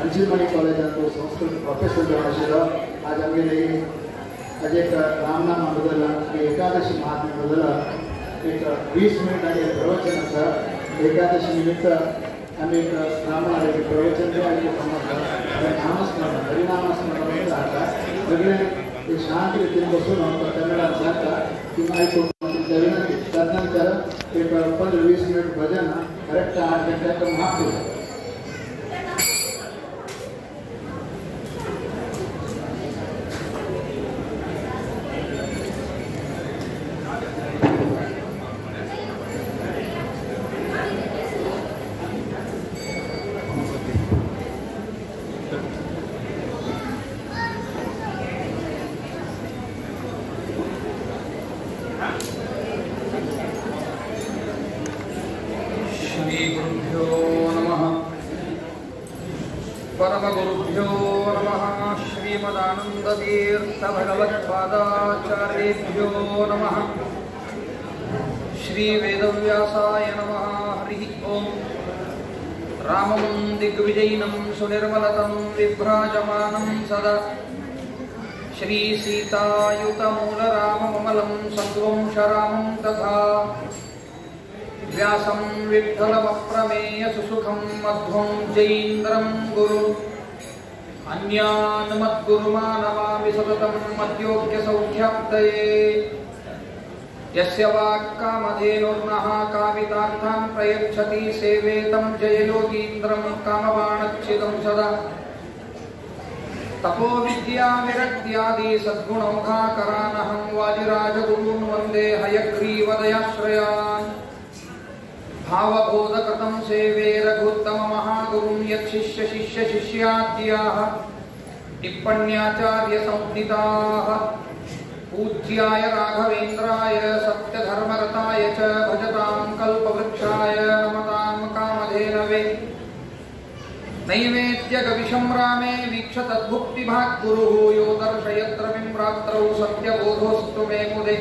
अंशीमणी college Sanskrit professor जो आशिल्लो आज आमगेले आज एक रामनाम बदल एकादशी महात्म्य बदल एक 20 मिनिट आगे प्रवचन आसा एकादशी निमित्त आम्ही एक ब्राह्मणाचे प्रवचन नामस्मरण हरिनामस्मरण आता सगळे शांत रीतीने बसून कन्नडात सांगता किंवा ऐकून विनंती त्यानंतर एक 15-20 मिनिट भजन करेक्ट 8 गंटेक महापूजा भगवत्पादाचार्येभ्यो नमः। श्री वेदव्यासाय नमः। हरि ओम। रामं दिग्विजयिनं सुनिर्मलतं विभ्राजमानं सदा श्री सीतायुतमूलरामममलं सद्वंशरामं तथा व्यासं विठ्ठलमप्रमेय सुसुखं मध्वं जयीन्द्रं गुरु अन्यान् मद्गुरुमानमामि सततं मद्योग्यसौख्याप्तये यस्य वाक्कामधेनुर्नः कामितार्थान् प्रयच्छति सेवेतं जययोगीन्द्रं कामबाणच्छिदं सदा तपो विद्या विरक्त्यादि सद्गुणौघाकरानहं वादिराजगुरून् वन्दे हयग्रीवदयाश्रयान् भावबोधकृतं सेवे रघुत्तममहागुरुं यत्शिष्यशिष्यशिष्याद्याः टिप्पण्याचार्यसंहिताः पूज्याय राघवेन्द्राय सत्यधर्मरताय च भजतां कल्पवृक्षाय नमतां कामधेनवे नैवेद्यकविशं रामे वीक्षतद्भुक्तिभाग्गुरुः यो दर्शयत्रमिं रात्रौ सत्यबोधोऽस्तु मे मुदे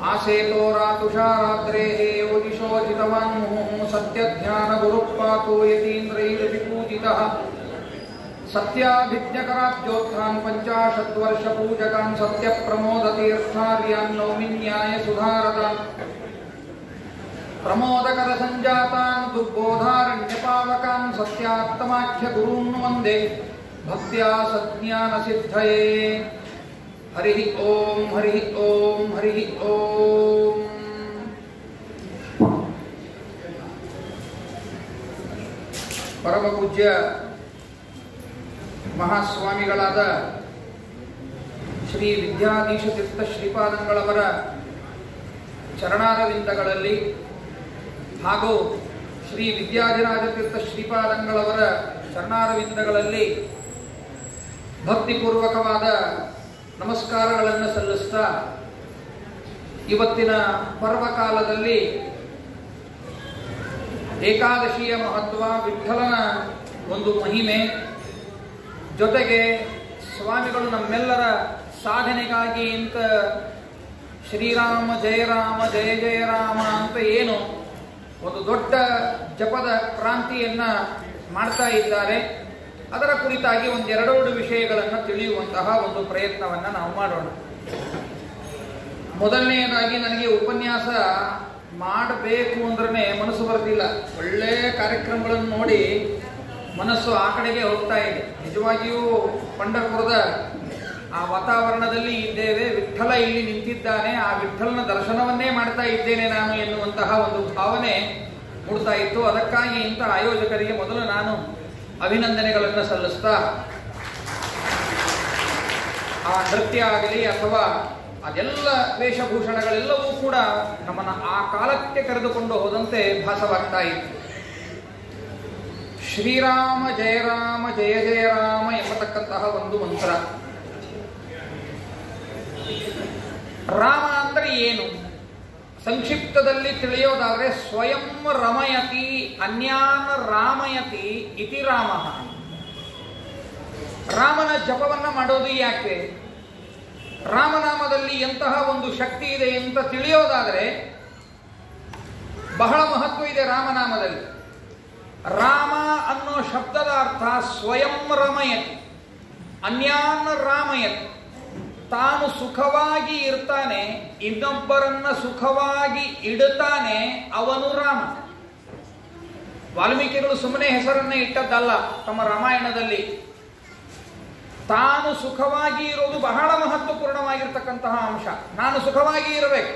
आसेतो रातुषारात्रेः योगिशोचितवान् मुहुः सत्यध्यानगुरुः पातो यतीन्द्रैरविपूजितः सत्याभिज्ञकराब्जोत्थान् 50 वर्षपूजकान् सत्यप्रमोदतीर्थार्यान् नौमिन्यायसुधारतान् प्रमोदकरसञ्जातान् दुर्बोधारण्यपावकान् सत्यात्तमाख्यगुरून् वन्दे भक्त्या सज्ञानसिद्धये। हरि ओम हरि ओम हरि ओम। परम पूज्य महास्वामिಗಳಾದ ಶ್ರೀ ವಿದ್ಯಾಧೀಶ ತೀರ್ಥ ಶ್ರೀಪಾದಂಗಳವರ ಚರಣಾರವಿಂದಗಳಲ್ಲಿ ಹಾಗೂ ಶ್ರೀ ವಿದ್ಯಾಧಿರಾಜ ತೀರ್ಥ ಶ್ರೀಪಾದಂಗಳವರ ಚರಣಾರವಿಂದಗಳಲ್ಲಿ ಭಕ್ತಿಪೂರ್ವಕವಾದ ನಮಸ್ಕಾರಗಳನ್ನು ಸಲ್ಲಿಸ್ತಾ ಇವತ್ತಿನ ಪರ್ವಕಾಲದಲ್ಲಿ ಏಕಾದಶಿಯ ಮಹತ್ವ, ವಿಠ್ಠಲನ ಒಂದು ಮಹಿಮೆ, ಜೊತೆಗೆ ಸ್ವಾಮಿಗಳು ನಮ್ಮೆಲ್ಲರ ಸಾಧನೆಗಾಗಿ ಅಂತ ಶ್ರೀರಾಮ ಜಯ ರಾಮ ಜಯ ಜಯ ರಾಮ ಅಂತ ಏನು ಒಂದು ದೊಡ್ಡ ಜಪದ ಕ್ರಾಂತಿಯನ್ನ ಮಾಡ್ತಾ ಇದ್ದಾರೆ. ಅದರ ಕುರಿತಾಗಿ ಒಂದೆರಡು ವಿಷಯಗಳನ್ನು ತಿಳಿಯುವಂತಹ ಒಂದು ಪ್ರಯತ್ನವನ್ನು ನಾವು ಮಾಡೋಣ. ಮೊದಲನೆಯದಾಗಿ ನನಗೆ ಉಪನ್ಯಾಸ ಮಾಡಬೇಕು ಅಂದ್ರೆ ಮನಸ್ಸು ಬರ್ತಿಲ್ಲ. ಒಳ್ಳೆ ಕಾರ್ಯಕ್ರಮಗಳನ್ನು ನೋಡಿ ಮನಸ್ಸು ಆ ಕಡೆಗೆ ಹೋಗ್ತಾ ಇದೆ. ನಿಜವಾಗಿಯೂ ಪಂಢರಪುರದ ಆ ವಾತಾವರಣದಲ್ಲಿ ಇದ್ದೇವೆ. ವಿಠ್ಠಲ ಇಲ್ಲಿ ನಿಂತಿದ್ದಾನೆ, ಆ ವಿಠ್ಠಲನ ದರ್ಶನವನ್ನೇ ಮಾಡ್ತಾ ಇದ್ದೇನೆ ನಾನು ಎನ್ನುವಂತಹ ಒಂದು ಭಾವನೆ ಮೂಡ್ತಾ ಇತ್ತು. ಅದಕ್ಕಾಗಿ ಇಂಥ ಆಯೋಜಕರಿಗೆ ಮೊದಲು ನಾನು ಅಭಿನಂದನೆಗಳನ್ನು ಸಲ್ಲಿಸ್ತಾ, ಆ ನೃತ್ಯ ಆಗಲಿ ಅಥವಾ ಅದೆಲ್ಲ ವೇಷಭೂಷಣಗಳೆಲ್ಲವೂ ಕೂಡ ನಮ್ಮನ್ನು ಆ ಕಾಲಕ್ಕೆ ಕರೆದುಕೊಂಡು ಹೋದಂತೆ ಭಾಸವಾಗ್ತಾ ಇತ್ತು. ಶ್ರೀರಾಮ ಜಯ ರಾಮ ಜಯ ಜಯ ರಾಮ ಎಂಬತಕ್ಕಂತಹ ಒಂದು ಮಂತ್ರ. ರಾಮ ಅಂದ್ರೆ ಏನು? ಸಂಕ್ಷಿಪ್ತದಲ್ಲಿ ತಿಳಿಯೋದಾದ್ರೆ ಸ್ವಯಂ ರಮಯತಿ ಅನ್ಯಾನ್ ರಾಮಯತಿ ಇತಿ ರಾಮ. ರಾಮನ ಜಪವನ್ನ ಮಾಡೋದು ಯಾಕೆ? ರಾಮನಾಮದಲ್ಲಿ ಎಂತಹ ಒಂದು ಶಕ್ತಿ ಇದೆ ಅಂತ ತಿಳಿಯೋದಾದರೆ ಬಹಳ ಮಹತ್ವ ಇದೆ ರಾಮನಾಮದಲ್ಲಿ. ರಾಮ ಅನ್ನೋ ಶಬ್ದದ ಅರ್ಥ ಸ್ವಯಂ ರಮಯತಿ, ಅನ್ಯಾನ್ನ ರಾಮಯತಿ. ತಾನು ಸುಖವಾಗಿ ಇರ್ತಾನೆ, ಇನ್ನೊಬ್ಬರನ್ನ ಸುಖವಾಗಿ ಇಡುತ್ತಾನೆ, ಅವನು ರಾಮ. ವಾಲ್ಮೀಕಿಗಳು ಸುಮ್ಮನೆ ಹೆಸರನ್ನ ಇಟ್ಟದ್ದಲ್ಲ. ತಮ್ಮ ರಾಮಾಯಣದಲ್ಲಿ ತಾನು ಸುಖವಾಗಿ ಇರೋದು ಬಹಳ ಮಹತ್ವಪೂರ್ಣವಾಗಿರ್ತಕ್ಕಂತಹ ಅಂಶ. ನಾನು ಸುಖವಾಗಿ ಇರಬೇಕು,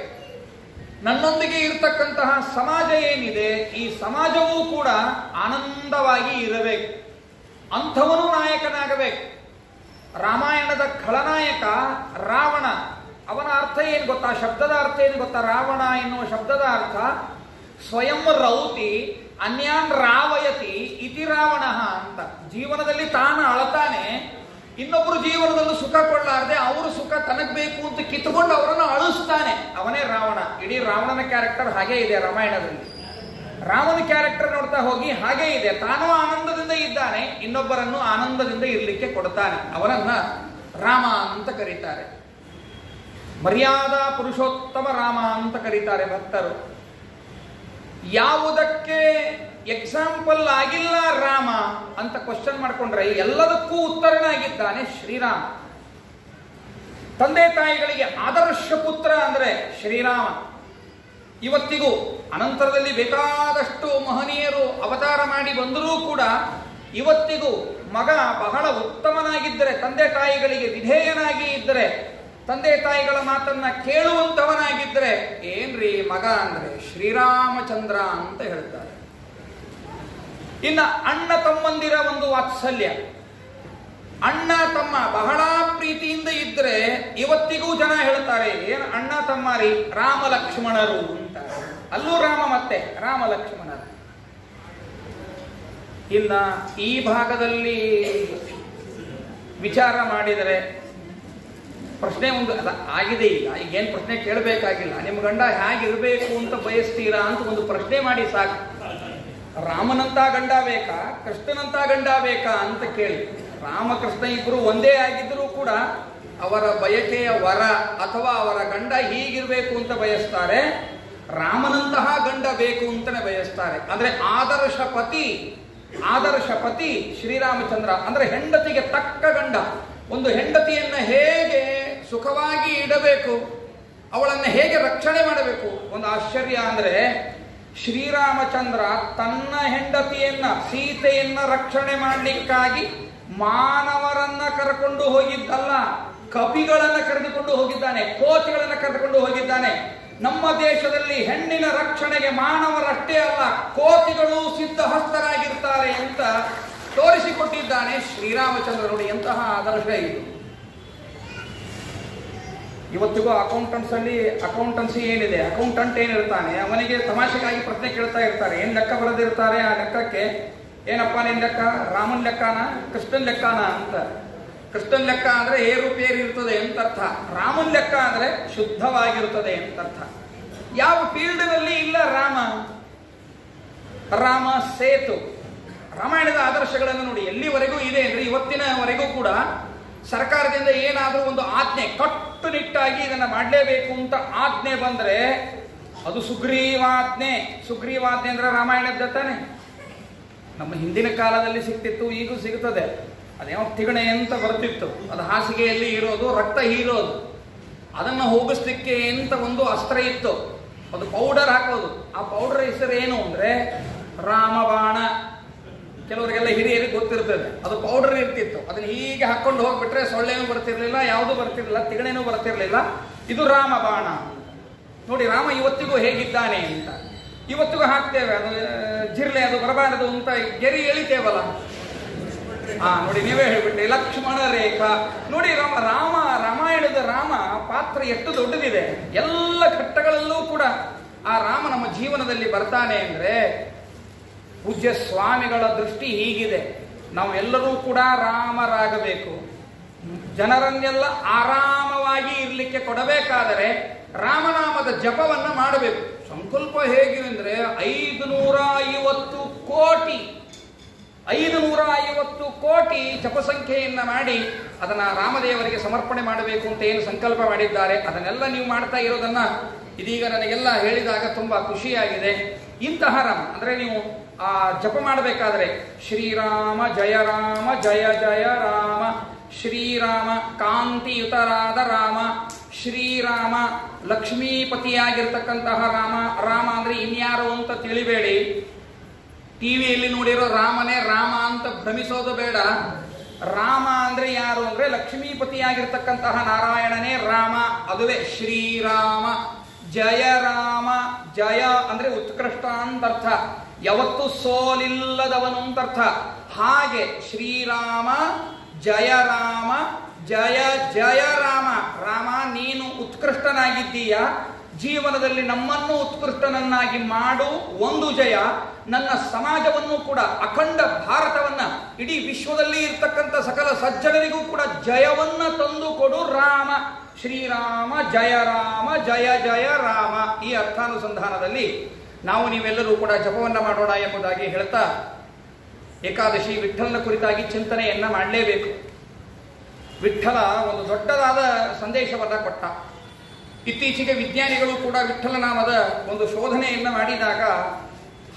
ನನ್ನೊಂದಿಗೆ ಇರತಕ್ಕಂತಹ ಸಮಾಜ ಏನಿದೆ ಈ ಸಮಾಜವೂ ಕೂಡ ಆನಂದವಾಗಿ ಇರಬೇಕು. ಅಂಥವನು ನಾಯಕನಾಗಬೇಕು. ರಾಮಾಯಣದ ಖಳನಾಯಕ ರಾವಣ. ಅವನ ಅರ್ಥ ಏನು ಗೊತ್ತಾ? ಶಬ್ದದ ಅರ್ಥ ಏನು ಗೊತ್ತಾ? ರಾವಣ ಎನ್ನುವ ಶಬ್ದದ ಅರ್ಥ ಸ್ವಯಂ ರೌತಿ ಅನ್ಯಾನ್ ರಾವಯತಿ ಇತಿ ರಾವಣ ಅಂತ. ಜೀವನದಲ್ಲಿ ತಾನು ಅಳತಾನೆ, ಇನ್ನೊಬ್ಬರು ಜೀವನದಲ್ಲೂ ಸುಖ ಕೊಡಲಾರದೆ ಅವರು ಸುಖ ತನಗ್ ಬೇಕು ಅಂತ ಕಿತ್ತುಕೊಂಡು ಅವರನ್ನು ಅಳಿಸ್ತಾನೆ. ಅವನೇ ರಾವಣ. ಇಡೀ ರಾವಣನ ಕ್ಯಾರೆಕ್ಟರ್ ಹಾಗೇ ಇದೆ ರಾಮಾಯಣದಲ್ಲಿ. ರಾಮನ ಕ್ಯಾರೆಕ್ಟರ್ ನೋಡ್ತಾ ಹೋಗಿ ಹಾಗೇ ಇದೆ. ತಾನೂ ಆನಂದದಿಂದ ಇದ್ದಾನೆ, ಇನ್ನೊಬ್ಬರನ್ನು ಆನಂದದಿಂದ ಇರಲಿಕ್ಕೆ ಕೊಡ್ತಾನೆ. ಅವನನ್ನ ರಾಮ ಅಂತ ಕರೀತಾರೆ. ಮರ್ಯಾದಾ ಪುರುಷೋತ್ತಮ ರಾಮ ಅಂತ ಕರೀತಾರೆ ಭಕ್ತರು. ಯಾವುದಕ್ಕೆ ಎಕ್ಸಾಂಪಲ್ ಆಗಿಲ್ಲ ರಾಮ ಅಂತ ಕ್ವಶನ್ ಮಾಡ್ಕೊಂಡ್ರೆ ಎಲ್ಲದಕ್ಕೂ ಉತ್ತರನಾಗಿದ್ದಾನೆ ಶ್ರೀರಾಮ. ತಂದೆ ತಾಯಿಗಳಿಗೆ ಆದರ್ಶ ಪುತ್ರ ಅಂದ್ರೆ ಶ್ರೀರಾಮ. ಇವತ್ತಿಗೂ ಅನಂತರದಲ್ಲಿ ಬೇಕಾದಷ್ಟು ಮಹನೀಯರು ಅವತಾರ ಮಾಡಿ ಬಂದರೂ ಕೂಡ ಇವತ್ತಿಗೂ ಮಗ ಬಹಳ ಉತ್ತಮನಾಗಿದ್ದರೆ, ತಂದೆ ತಾಯಿಗಳಿಗೆ ವಿಧೇಯನಾಗಿ ಇದ್ದರೆ, ತಂದೆ ತಾಯಿಗಳ ಮಾತನ್ನ ಕೇಳುವಂತವನಾಗಿದ್ದರೆ ಏನ್ರಿ ಮಗ ಅಂದ್ರೆ ಶ್ರೀರಾಮಚಂದ್ರ ಅಂತ ಹೇಳ್ತಾರೆ. ಇನ್ನ ಅಣ್ಣ ತಮ್ಮಂದಿರ ಒಂದು ವಾತ್ಸಲ್ಯ, ಅಣ್ಣ ತಮ್ಮ ಬಹಳ ಪ್ರೀತಿಯಿಂದ ಇದ್ರೆ ಇವತ್ತಿಗೂ ಜನ ಹೇಳ್ತಾರೆ ಏನು ಅಣ್ಣ ತಮ್ಮರಿ ರಾಮ ಲಕ್ಷ್ಮಣರು ಅಂತ. ಅಲ್ಲೂ ರಾಮ ಮತ್ತೆ ರಾಮ ಲಕ್ಷ್ಮಣರು. ಇನ್ನ ಈ ಭಾಗದಲ್ಲಿ ವಿಚಾರ ಮಾಡಿದರೆ ಪ್ರಶ್ನೆ ಒಂದು ಆಗಿದೆ. ಈಗೇನು ಪ್ರಶ್ನೆ ಕೇಳಬೇಕಾಗಿಲ್ಲ. ನಿಮ್ಮ ಗಂಡ ಹೇಗಿರಬೇಕು ಅಂತ ಬಯಸ್ತೀರಾ ಅಂತ ಒಂದು ಪ್ರಶ್ನೆ ಮಾಡಿ ಸಾಕು. ರಾಮನಂತ ಗಂಡ ಬೇಕಾ, ಕೃಷ್ಣನಂತ ಗಂಡ ಬೇಕಾ ಅಂತ ಕೇಳಿ. ರಾಮಕೃಷ್ಣ ಇಬ್ಬರು ಒಂದೇ ಆಗಿದ್ರೂ ಕೂಡ ಅವರ ಬಯಕೆಯ ವರ ಅಥವಾ ಅವರ ಗಂಡ ಹೀಗಿರ್ಬೇಕು ಅಂತ ಬಯಸ್ತಾರೆ, ರಾಮನಂತಹ ಗಂಡ ಬೇಕು ಅಂತಾನೆ ಬಯಸ್ತಾರೆ. ಅಂದ್ರೆ ಆದರ್ಶ ಪತಿ ಶ್ರೀರಾಮಚಂದ್ರ. ಅಂದ್ರೆ ಹೆಂಡತಿಗೆ ತಕ್ಕ ಗಂಡ. ಒಂದು ಹೆಂಡತಿಯನ್ನ ಹೇಗೆ ಸುಖವಾಗಿ ಇಡಬೇಕು, ಅವಳನ್ನ ಹೇಗೆ ರಕ್ಷಣೆ ಮಾಡಬೇಕು. ಒಂದು ಆಶ್ಚರ್ಯ ಅಂದ್ರೆ ಶ್ರೀರಾಮಚಂದ್ರ ತನ್ನ ಹೆಂಡತಿಯನ್ನ ಸೀತೆಯನ್ನ ರಕ್ಷಣೆ ಮಾಡಲಿಕ್ಕಾಗಿ ಮಾನವರನ್ನ ಕರೆಕೊಂಡು ಹೋಗಿದ್ದಲ್ಲ, ಕಪಿಗಳನ್ನ ಕರೆದುಕೊಂಡು ಹೋಗಿದ್ದಾನೆ, ಕೋತಿಗಳನ್ನ ಕರೆದುಕೊಂಡು ಹೋಗಿದ್ದಾನೆ. ನಮ್ಮ ದೇಶದಲ್ಲಿ ಹೆಣ್ಣಿನ ರಕ್ಷಣೆಗೆ ಮಾನವರಷ್ಟೇ ಅಲ್ಲ, ಕೋತಿಗಳು ಸಿದ್ಧಹಸ್ತರಾಗಿರ್ತಾರೆ ಅಂತ ತೋರಿಸಿಕೊಟ್ಟಿದ್ದಾನೆ ಶ್ರೀರಾಮಚಂದ್ರ. ನೋಡಿ ಎಂತಹ ಆದರ್ಶ ಇದು. ಇವತ್ತಿಗೂ ಅಕೌಂಟೆನ್ಸಿ ಏನಿದೆ, ಅಕೌಂಟೆಂಟ್ ಏನಿರ್ತಾನೆ ಅವನಿಗೆ ತಮಾಷೆಗಾಗಿ ಪ್ರಶ್ನೆ ಕೇಳ್ತಾ ಇರ್ತಾರೆ. ಏನ್ ಲೆಕ್ಕ ಬರೆದಿರ್ತಾರೆ, ಆ ಲೆಕ್ಕಕ್ಕೆ ಏನಪ್ಪ ನಿನ್ ಲೆಕ್ಕ, ರಾಮನ್ ಲೆಕ್ಕನ ಕೃಷ್ಣನ್ ಲೆಕ್ಕನ ಅಂತ. ಕೃಷ್ಣನ್ ಲೆಕ್ಕ ಅಂದ್ರೆ ಏರುಪೇರು ಇರ್ತದೆ ಅಂತ ಅರ್ಥ, ರಾಮನ್ ಲೆಕ್ಕ ಅಂದ್ರೆ ಶುದ್ಧವಾಗಿರುತ್ತದೆ ಅಂತ ಅರ್ಥ. ಯಾವ ಫೀಲ್ಡ್ನಲ್ಲಿ ಇಲ್ಲ ರಾಮ ಸೇತು. ರಾಮಾಯಣದ ಆದರ್ಶಗಳನ್ನು ನೋಡಿ ಎಲ್ಲಿವರೆಗೂ ಇದೆ ಅಂದ್ರೆ ಇವತ್ತಿನವರೆಗೂ ಕೂಡ ಸರ್ಕಾರದಿಂದ ಏನಾದರೂ ಒಂದು ಆಜ್ಞೆ ಕಟ್ಟುನಿಟ್ಟಾಗಿ ಇದನ್ನ ಮಾಡಲೇಬೇಕು ಅಂತ ಆಜ್ಞೆ ಬಂದ್ರೆ ಅದು ಸುಗ್ರೀವಾಜ್ಞೆ. ಸುಗ್ರೀವಾಜ್ಞೆ ಅಂದ್ರೆ ರಾಮಾಯಣದ ತಾನೆ. ನಮ್ಮ ಹಿಂದಿನ ಕಾಲದಲ್ಲಿ ಸಿಗ್ತಿತ್ತು, ಈಗೂ ಸಿಗುತ್ತದೆ. ಅದೇನೋ ತಿಗಣೆ ಅಂತ ಬರ್ತಿತ್ತು, ಅದು ಹಾಸಿಗೆಯಲ್ಲಿ ಇರೋದು, ರಕ್ತ ಹೀರೋದು. ಅದನ್ನು ಹೋಗಿಸ್ಲಿಕ್ಕೆ ಅಂತ ಒಂದು ಅಸ್ತ್ರ ಇತ್ತು, ಅದು ಪೌಡರ್ ಹಾಕೋದು. ಆ ಪೌಡರ್ ಹೆಸರು ಏನು ಅಂದ್ರೆ ರಾಮಬಾಣ. ಕೆಲವರಿಗೆಲ್ಲ ಹಿರಿಯರಿಗೆ ಗೊತ್ತಿರ್ತದೆ. ಅದು ಪೌಡರ್ ಇರ್ತಿತ್ತು, ಅದನ್ನ ಹೀಗೆ ಹಾಕೊಂಡು ಹೋಗ್ಬಿಟ್ರೆ ಸೊಳ್ಳೆನೂ ಬರ್ತಿರ್ಲಿಲ್ಲ, ಯಾವುದು ಬರ್ತಿರ್ಲಿಲ್ಲ, ತಿಗಣೆನೂ ಬರ್ತಿರ್ಲಿಲ್ಲ. ಇದು ರಾಮಬಾಣ. ನೋಡಿ ರಾಮ ಇವತ್ತಿಗೂ ಹೇಗಿದ್ದಾನೆ ಅಂತ. ಇವತ್ತಿಗೂ ಹಾಕ್ತೇವೆ, ಅದು ಜಿರ್ಲೆ ಅದು ಬರಬಾರದು ಅಂತ ಗೆರಿ ಎಳಿತೇವಲ್ಲ. ನೋಡಿ ನೀವೇ ಹೇಳ್ಬಿಟ್ರಿ ಲಕ್ಷ್ಮಣ ರೇಖಾ. ನೋಡಿ ರಾಮಾಯಣದ ರಾಮ ಪಾತ್ರ ಎಷ್ಟು ದೊಡ್ಡದಿದೆ. ಎಲ್ಲ ಘಟ್ಟಗಳಲ್ಲೂ ಕೂಡ ಆ ರಾಮ ನಮ್ಮ ಜೀವನದಲ್ಲಿ ಬರ್ತಾನೆ ಅಂದ್ರೆ ಪೂಜ್ಯ ಸ್ವಾಮಿಗಳ ದೃಷ್ಟಿ ಹೀಗಿದೆ. ನಾವೆಲ್ಲರೂ ಕೂಡ ರಾಮರಾಗಬೇಕು. ಜನರನ್ನೆಲ್ಲ ಆರಾಮವಾಗಿ ಇರಲಿಕ್ಕೆ ಕೊಡಬೇಕಾದರೆ ರಾಮನಾಮದ ಜಪವನ್ನ ಮಾಡಬೇಕು. ಸಂಕಲ್ಪ ಹೇಗೆ ಅಂದ್ರೆ 550 ಕೋಟಿ ಜಪಸಂಖ್ಯೆಯನ್ನ ಮಾಡಿ ಅದನ್ನ ರಾಮದೇವರಿಗೆ ಸಮರ್ಪಣೆ ಮಾಡಬೇಕು ಅಂತ ಏನು ಸಂಕಲ್ಪ ಮಾಡಿದ್ದಾರೆ ಅದನ್ನೆಲ್ಲ ನೀವು ಮಾಡ್ತಾ ಇರೋದನ್ನ ಇದೀಗ ನನಗೆಲ್ಲ ಹೇಳಿದಾಗ ತುಂಬಾ ಖುಷಿಯಾಗಿದೆ. ಇಂತಹ ರಾಮ ಅಂದ್ರೆ ನೀವು ಜಪ ಮಾಡಬೇಕಾದ್ರೆ ಶ್ರೀರಾಮ ಜಯ ಜಯ ರಾಮ, ಶ್ರೀರಾಮ ಕಾಂತಿಯುತರಾದ ರಾಮ, ಶ್ರೀರಾಮ ಲಕ್ಷ್ಮೀಪತಿಯಾಗಿರ್ತಕ್ಕಂತಹ ರಾಮ. ರಾಮ ಅಂದ್ರೆ ಇನ್ಯಾರು ಅಂತ ತಿಳಿಬೇಡಿ, ಟಿವಿಯಲ್ಲಿ ನೋಡಿರೋ ರಾಮನೇ ರಾಮ ಅಂತ ಭ್ರಮಿಸೋದು ಬೇಡ. ರಾಮ ಅಂದ್ರೆ ಯಾರು ಅಂದ್ರೆ ಲಕ್ಷ್ಮೀಪತಿಯಾಗಿರ್ತಕ್ಕಂತಹ ನಾರಾಯಣನೇ ರಾಮ, ಅದುವೇ ಶ್ರೀರಾಮ. ಜಯ ರಾಮ, ಜಯ ಅಂದ್ರೆ ಉತ್ಕೃಷ್ಟ ಅಂತರ್ಥ, ಯಾವತ್ತು ಸೋಲಿಲ್ಲದವನು ಅಂತರ್ಥ. ಹಾಗೆ ಶ್ರೀರಾಮ ಜಯ ರಾಮ ಜಯ ಜಯ ರಾಮ. ರಾಮ ನೀನು ಉತ್ಕೃಷ್ಟನಾಗಿದ್ದೀಯ, ಜೀವನದಲ್ಲಿ ನಮ್ಮನ್ನು ಉತ್ಕೃಷ್ಟನನ್ನಾಗಿ ಮಾಡು, ಒಂದು ಜಯ. ನನ್ನ ಸಮಾಜವನ್ನು ಕೂಡ, ಅಖಂಡ ಭಾರತವನ್ನ, ಇಡೀ ವಿಶ್ವದಲ್ಲಿ ಇರ್ತಕ್ಕಂಥ ಸಕಲ ಸಜ್ಜನರಿಗೂ ಕೂಡ ಜಯವನ್ನ ತಂದು ಕೊಡು ರಾಮ. ಶ್ರೀರಾಮ ಜಯ ಜಯ ರಾಮ. ಈ ಅರ್ಥಾನುಸಂಧಾನದಲ್ಲಿ ನಾವು ನೀವೆಲ್ಲರೂ ಕೂಡ ಜಪವನ್ನ ಮಾಡೋಣ ಎಂಬುದಾಗಿ ಹೇಳ್ತಾ, ಏಕಾದಶಿ ವಿಠ್ಠಲನ ಕುರಿತಾಗಿ ಚಿಂತನೆಯನ್ನ ಮಾಡಲೇಬೇಕು. ವಿಠ್ಠಲ ಒಂದು ದೊಡ್ಡದಾದ ಸಂದೇಶವನ್ನ ಕೊಟ್ಟ. ಇತ್ತೀಚೆಗೆ ವಿಜ್ಞಾನಿಗಳು ಕೂಡ ವಿಠ್ಠಲ ನಾಮದ ಒಂದು ಶೋಧನೆಯನ್ನ ಮಾಡಿದಾಗ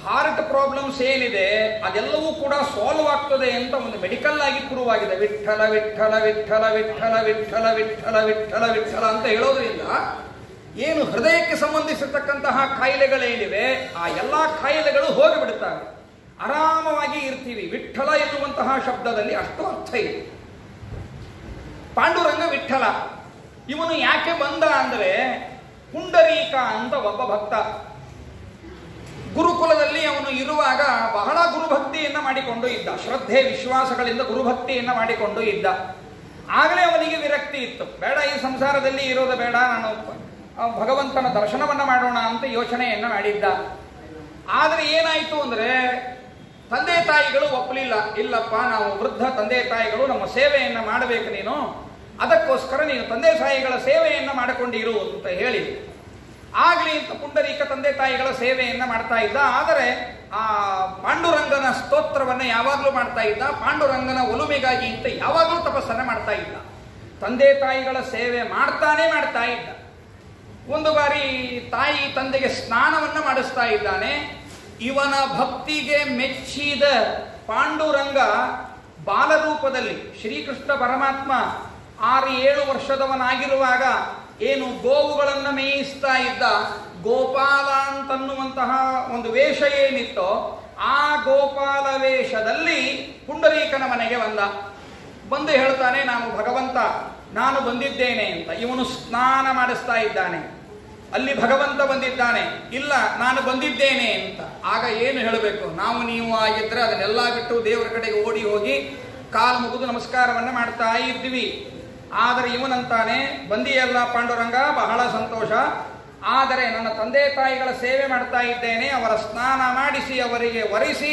ಹಾರ್ಟ್ ಪ್ರಾಬ್ಲಮ್ಸ್ ಏನಿದೆ ಅದೆಲ್ಲವೂ ಕೂಡ ಸಾಲ್ವ್ ಆಗ್ತದೆ ಅಂತ ಒಂದು ಮೆಡಿಕಲ್ ಆಗಿ ಪ್ರೂವ್ ಆಗಿದೆ. ವಿಠ್ಠಲ ವಿಠ್ಠಲ ವಿಠ್ಠಲ ವಿಠ್ಠಲ ವಿಠ್ಠಲ ವಿಠ್ಠಲ ವಿಠ್ಠಲ ವಿಠ್ಠಲ ಅಂತ ಹೇಳೋದ್ರಿಂದ ಏನು ಹೃದಯಕ್ಕೆ ಸಂಬಂಧಿಸಿರ್ತಕ್ಕಂತಹ ಕಾಯಿಲೆಗಳೇನಿವೆ ಆ ಎಲ್ಲಾ ಕಾಯಿಲೆಗಳು ಹೋಗಿಬಿಡುತ್ತವೆ, ಆರಾಮವಾಗಿ ಇರ್ತೀವಿ. ವಿಠ್ಠಲ ಎನ್ನುವಂತಹ ಶಬ್ದದಲ್ಲಿ ಅಷ್ಟು ಅರ್ಥ ಇದೆ. ಪಾಂಡುರಂಗ ವಿಠ್ಠಲ ಇವನು ಯಾಕೆ ಬಂದ ಅಂದ್ರೆ, ಪುಂಡರೀಕ ಅಂತ ಒಬ್ಬ ಭಕ್ತ ಗುರುಕುಲದಲ್ಲಿ ಅವನು ಇರುವಾಗ ಬಹಳ ಗುರುಭಕ್ತಿಯನ್ನ ಮಾಡಿಕೊಂಡು ಇದ್ದ, ಶ್ರದ್ಧೆ ವಿಶ್ವಾಸಗಳಿಂದ ಗುರುಭಕ್ತಿಯನ್ನ ಮಾಡಿಕೊಂಡು ಇದ್ದ. ಆಗಲೇ ಅವನಿಗೆ ವಿರಕ್ತಿ ಇತ್ತು, ಬೇಡ ಈ ಸಂಸಾರದಲ್ಲಿ ಇರೋದು ಬೇಡ, ನಾನು ಭಗವಂತನ ದರ್ಶನವನ್ನ ಮಾಡೋಣ ಅಂತ ಯೋಚನೆಯನ್ನ ಮಾಡಿದ್ದ. ಆದರೆ ಏನಾಯ್ತು ಅಂದ್ರೆ ತಂದೆ ತಾಯಿಗಳು ಒಪ್ಪಲಿಲ್ಲ. ಇಲ್ಲಪ್ಪ, ನಾವು ವೃದ್ಧ ತಂದೆ ತಾಯಿಗಳು, ನಮ್ಮ ಸೇವೆಯನ್ನ ಮಾಡಬೇಕು, ನೀನು ಅದಕ್ಕೋಸ್ಕರ ನೀನು ತಂದೆ ತಾಯಿಗಳ ಸೇವೆಯನ್ನ ಮಾಡಿಕೊಂಡಿರು ಅಂತ ಹೇಳಿ ಆಗ್ಲಿ ಅಂತ ಪುಂಡರೀಕ ತಂದೆ ತಾಯಿಗಳ ಸೇವೆಯನ್ನ ಮಾಡ್ತಾ ಇದ್ದ. ಆದರೆ ಆ ಪಾಂಡುರಂಗನ ಸ್ತೋತ್ರವನ್ನ ಯಾವಾಗಲೂ ಮಾಡ್ತಾ ಇದ್ದ, ಪಾಂಡುರಂಗನ ಒಲುಮೆಗಾಗಿ ಅಂತ ಯಾವಾಗಲೂ ತಪಸ್ಸನ್ನ ಮಾಡ್ತಾ ಇದ್ದ. ತಂದೆ ತಾಯಿಗಳ ಸೇವೆ ಮಾಡ್ತಾ ಇದ್ದ. ಒಂದು ಬಾರಿ ತಾಯಿ ತಂದೆಗೆ ಸ್ನಾನವನ್ನ ಮಾಡಿಸ್ತಾ ಇದ್ದಾನೆ. ಇವನ ಭಕ್ತಿಗೆ ಮೆಚ್ಚಿದ ಪಾಂಡುರಂಗ ಬಾಲರೂಪದಲ್ಲಿ ಶ್ರೀಕೃಷ್ಣ ಪರಮಾತ್ಮ 6-7 ವರ್ಷದವನಾಗಿರುವಾಗ ಏನು ಗೋವುಗಳನ್ನು ಮೇಯಿಸ್ತಾ ಇದ್ದ, ಗೋಪಾಲ ಅಂತನ್ನುವಂತಹ ಒಂದು ವೇಷ ಏನಿತ್ತೋ ಆ ಗೋಪಾಲ ವೇಷದಲ್ಲಿ ಪುಂಡರೀಕನ ಮನೆಗೆ ಬಂದು ಹೇಳ್ತಾನೆ, ನಾನು ಭಗವಂತ, ನಾನು ಬಂದಿದ್ದೇನೆ ಅಂತ. ಇವನು ಸ್ನಾನ ಮಾಡಿಸ್ತಾ ಇದ್ದಾನೆ, ಅಲ್ಲಿ ಭಗವಂತ ಬಂದಿದ್ದಾನೆ, ಇಲ್ಲ ನಾನು ಬಂದಿದ್ದೇನೆ ಅಂತ. ಆಗ ಏನು ಹೇಳಬೇಕು, ನಾವು ನೀವು ಆಗಿದ್ರೆ ಅದನ್ನೆಲ್ಲ ಬಿಟ್ಟು ದೇವರ ಕಡೆಗೆ ಓಡಿ ಹೋಗಿ ಕಾಲು ಮುಗಿದು ನಮಸ್ಕಾರವನ್ನ ಮಾಡ್ತಾ ಇದ್ವಿ. ಆದರೆ ಇವನಂತಾನೆ, ಬಂದಿಯಲ್ಲ ಪಾಂಡುರಂಗ, ಬಹಳ ಸಂತೋಷ, ಆದರೆ ನನ್ನ ತಂದೆ ತಾಯಿಗಳ ಸೇವೆ ಮಾಡ್ತಾ ಇದ್ದೇನೆ, ಅವರ ಸ್ನಾನ ಮಾಡಿಸಿ ಅವರಿಗೆ ಒರೆಸಿ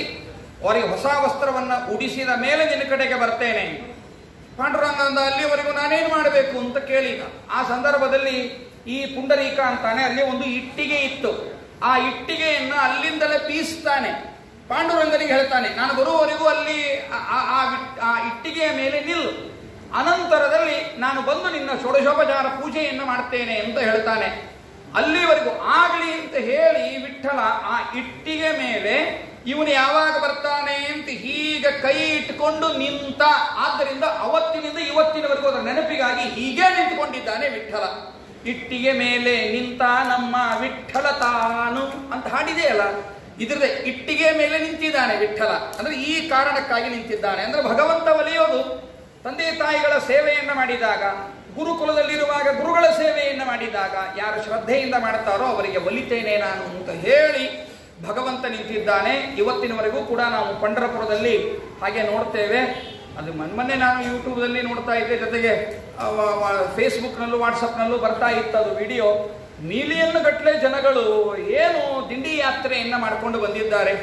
ಅವರಿಗೆ ಹೊಸ ವಸ್ತ್ರವನ್ನ ಉಡಿಸಿದ ಮೇಲೆ ನಿನ್ನ ಕಡೆಗೆ ಬರ್ತೇನೆ. ಪಾಂಡುರಂಗ ಅಂದ, ಅಲ್ಲಿವರೆಗೂ ನಾನೇನು ಮಾಡಬೇಕು ಅಂತ ಕೇಳಿದ. ಆ ಸಂದರ್ಭದಲ್ಲಿ ಈ ಪುಂಡರೀಕ ಅಂತಾನೆ, ಅಲ್ಲಿ ಒಂದು ಇಟ್ಟಿಗೆ ಇತ್ತು, ಆ ಇಟ್ಟಿಗೆಯನ್ನು ಅಲ್ಲಿಂದಲೇ ಬೀಸ್ತಾನೆ. ಪಾಂಡುರಂಗನಿಗೆ ಹೇಳ್ತಾನೆ, ನಾನು ಬರುವವರೆಗೂ ಅಲ್ಲಿ ಆ ಇಟ್ಟಿಗೆಯ ಮೇಲೆ ನಿಲ್ಲು, ಅನಂತರದಲ್ಲಿ ನಾನು ಬಂದು ನಿನ್ನ ಷೋಡಶೋಪಚಾರ ಪೂಜೆಯನ್ನು ಮಾಡ್ತೇನೆ ಅಂತ ಹೇಳ್ತಾನೆ. ಅಲ್ಲಿವರೆಗೂ ಆಗಲಿ ಅಂತ ಹೇಳಿ ವಿಠ್ಠಲ ಆ ಇಟ್ಟಿಗೆ ಮೇಲೆ ಇವನು ಯಾವಾಗ ಬರ್ತಾನೆ ಅಂತ ಹೀಗೆ ಕೈ ಇಟ್ಟುಕೊಂಡು ನಿಂತ. ಆದ್ದರಿಂದ ಅವತ್ತಿನಿಂದ ಇವತ್ತಿನವರೆಗೂ ಅದರ ನೆನಪಿಗಾಗಿ ಹೀಗೆ ನಿಂತುಕೊಂಡಿದ್ದಾನೆ ವಿಠ್ಠಲ. ಇಟ್ಟಿಗೆ ಮೇಲೆ ನಿಂತ ನಮ್ಮ ವಿಠ್ಠಲ ತಾನು ಅಂತ ಹಾಡಿದೆಯಲ್ಲ, ಇದ್ರದೆ ಇಟ್ಟಿಗೆ ಮೇಲೆ ನಿಂತಿದ್ದಾನೆ ವಿಠ್ಠಲ ಅಂದ್ರೆ ಈ ಕಾರಣಕ್ಕಾಗಿ ನಿಂತಿದ್ದಾನೆ. ಅಂದ್ರೆ ಭಗವಂತ ಒಲಿಯೋದು ತಂದೆ ತಾಯಿಗಳ ಸೇವೆಯನ್ನ ಮಾಡಿದಾಗ, ಗುರುಕುಲದಲ್ಲಿರುವಾಗ ಗುರುಗಳ ಸೇವೆಯನ್ನ ಮಾಡಿದಾಗ ಯಾರು ಶ್ರದ್ಧೆಯಿಂದ ಮಾಡ್ತಾರೋ ಅವರಿಗೆ ಒಲಿತೇನೆ ನಾನು ಅಂತ ಹೇಳಿ ಭಗವಂತ ನಿಂತಿದ್ದಾನೆ. ಇವತ್ತಿನವರೆಗೂ ಕೂಡ ನಾವು ಪಂಢರಪುರದಲ್ಲಿ ಹಾಗೆ ನೋಡ್ತೇವೆ. ಅದು ಮೊನ್ನೆ ನಾನು ಯೂಟ್ಯೂಬ್ನಲ್ಲಿ ನೋಡ್ತಾ ಇದ್ದೆ, ಜೊತೆಗೆ ಫೇಸ್ಬುಕ್ನಲ್ಲೂ ವಾಟ್ಸಪ್ನಲ್ಲೂ ಬರ್ತಾ ಇತ್ತು ಅದು ವಿಡಿಯೋ. ಮಿಲಿಯನ್ ಗಟ್ಟಲೆ ಜನಗಳು ಏನು ದಿಂಡಿ ಯಾತ್ರೆಯನ್ನ ಮಾಡಿಕೊಂಡು ಬಂದಿದ್ದಾರೆ.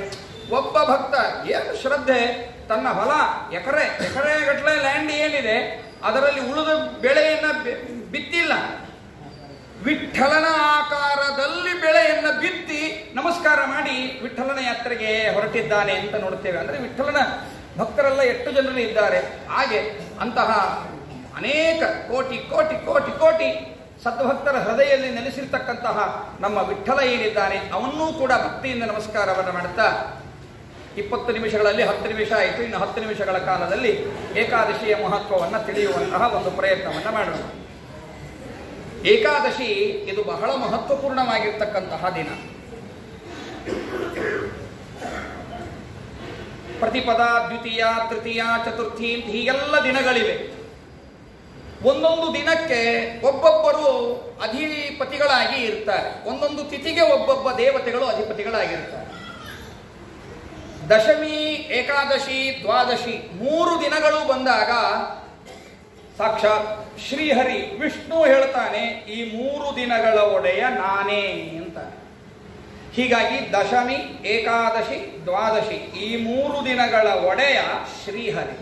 ಒಬ್ಬ ಭಕ್ತ ಏನು ಶ್ರದ್ಧೆ, ತನ್ನ ಹೊಲ ಎಕರೆ ಗಟ್ಟಲೆ ಲ್ಯಾಂಡ್ ಏನಿದೆ ಅದರಲ್ಲಿ ಉಳಿದ ಬೆಳೆಯನ್ನ ಬಿತ್ತಿಲ್ಲ, ವಿಠ್ಠಲನ ಆಕಾರದಲ್ಲಿ ಬೆಳೆಯನ್ನ ಬಿತ್ತಿ ನಮಸ್ಕಾರ ಮಾಡಿ ವಿಠ್ಠಲನ ಯಾತ್ರೆಗೆ ಹೊರಟಿದ್ದಾನೆ ಅಂತ ನೋಡ್ತೇವೆ. ಅಂದ್ರೆ ವಿಠ್ಠಲನ ಭಕ್ತರೆಲ್ಲ ಎಷ್ಟು ಜನರು ಇದ್ದಾರೆ. ಹಾಗೆ ಅಂತಹ ಅನೇಕ ಕೋಟಿ ಕೋಟಿ ಕೋಟಿ ಕೋಟಿ ಸದ್ಭಕ್ತರ ಹೃದಯದಲ್ಲಿ ನೆಲೆಸಿರ್ತಕ್ಕಂತಹ ನಮ್ಮ ವಿಠ್ಠಲ ಏನಿದ್ದಾನೆ ಅವನ್ನೂ ಕೂಡ ಭಕ್ತಿಯಿಂದ ನಮಸ್ಕಾರವನ್ನು ಮಾಡುತ್ತಾ 20 ನಿಮಿಷಗಳಲ್ಲಿ 10 ನಿಮಿಷ ಆಯಿತು. ಇನ್ನು 10 ನಿಮಿಷಗಳ ಕಾಲದಲ್ಲಿ ಏಕಾದಶಿಯ ಮಹತ್ವವನ್ನು ತಿಳಿಯುವಂತಹ ಒಂದು ಪ್ರಯತ್ನವನ್ನು ಮಾಡೋಣ. ಏಕಾದಶಿ ಇದು ಬಹಳ ಮಹತ್ವಪೂರ್ಣವಾಗಿರ್ತಕ್ಕಂತಹ ದಿನ. ಪ್ರತಿಪದ, ದ್ವಿತೀಯ, ತೃತೀಯ, ಚತುರ್ಥಿ ಹೀಗೆಲ್ಲ ದಿನಗಳಿವೆ. ಒಂದೊಂದು ದಿನಕ್ಕೆ ಒಬ್ಬೊಬ್ಬರು ಅಧಿಪತಿಗಳಾಗಿ ಇರ್ತಾರೆ. ಒಂದೊಂದು ತಿಥಿಗೆ ಒಬ್ಬೊಬ್ಬ ದೇವತೆಗಳು ಅಧಿಪತಿಗಳಾಗಿರ್ತಾರೆ. ದಶಮಿ, ಏಕಾದಶಿ, ದ್ವಾದಶಿ 3 ದಿನಗಳು ಬಂದಾಗ ಸಾಕ್ಷಾತ್ ಶ್ರೀಹರಿ ವಿಷ್ಣು ಹೇಳ್ತಾನೆ, ಈ 3 ದಿನಗಳ ಒಡೆಯ ನಾನೇ ಅಂತ. ಹೀಗಾಗಿ ದಶಮಿ, ಏಕಾದಶಿ, ದ್ವಾದಶಿ ಈ 3 ದಿನಗಳ ಒಡೆಯ ಶ್ರೀಹರಿ.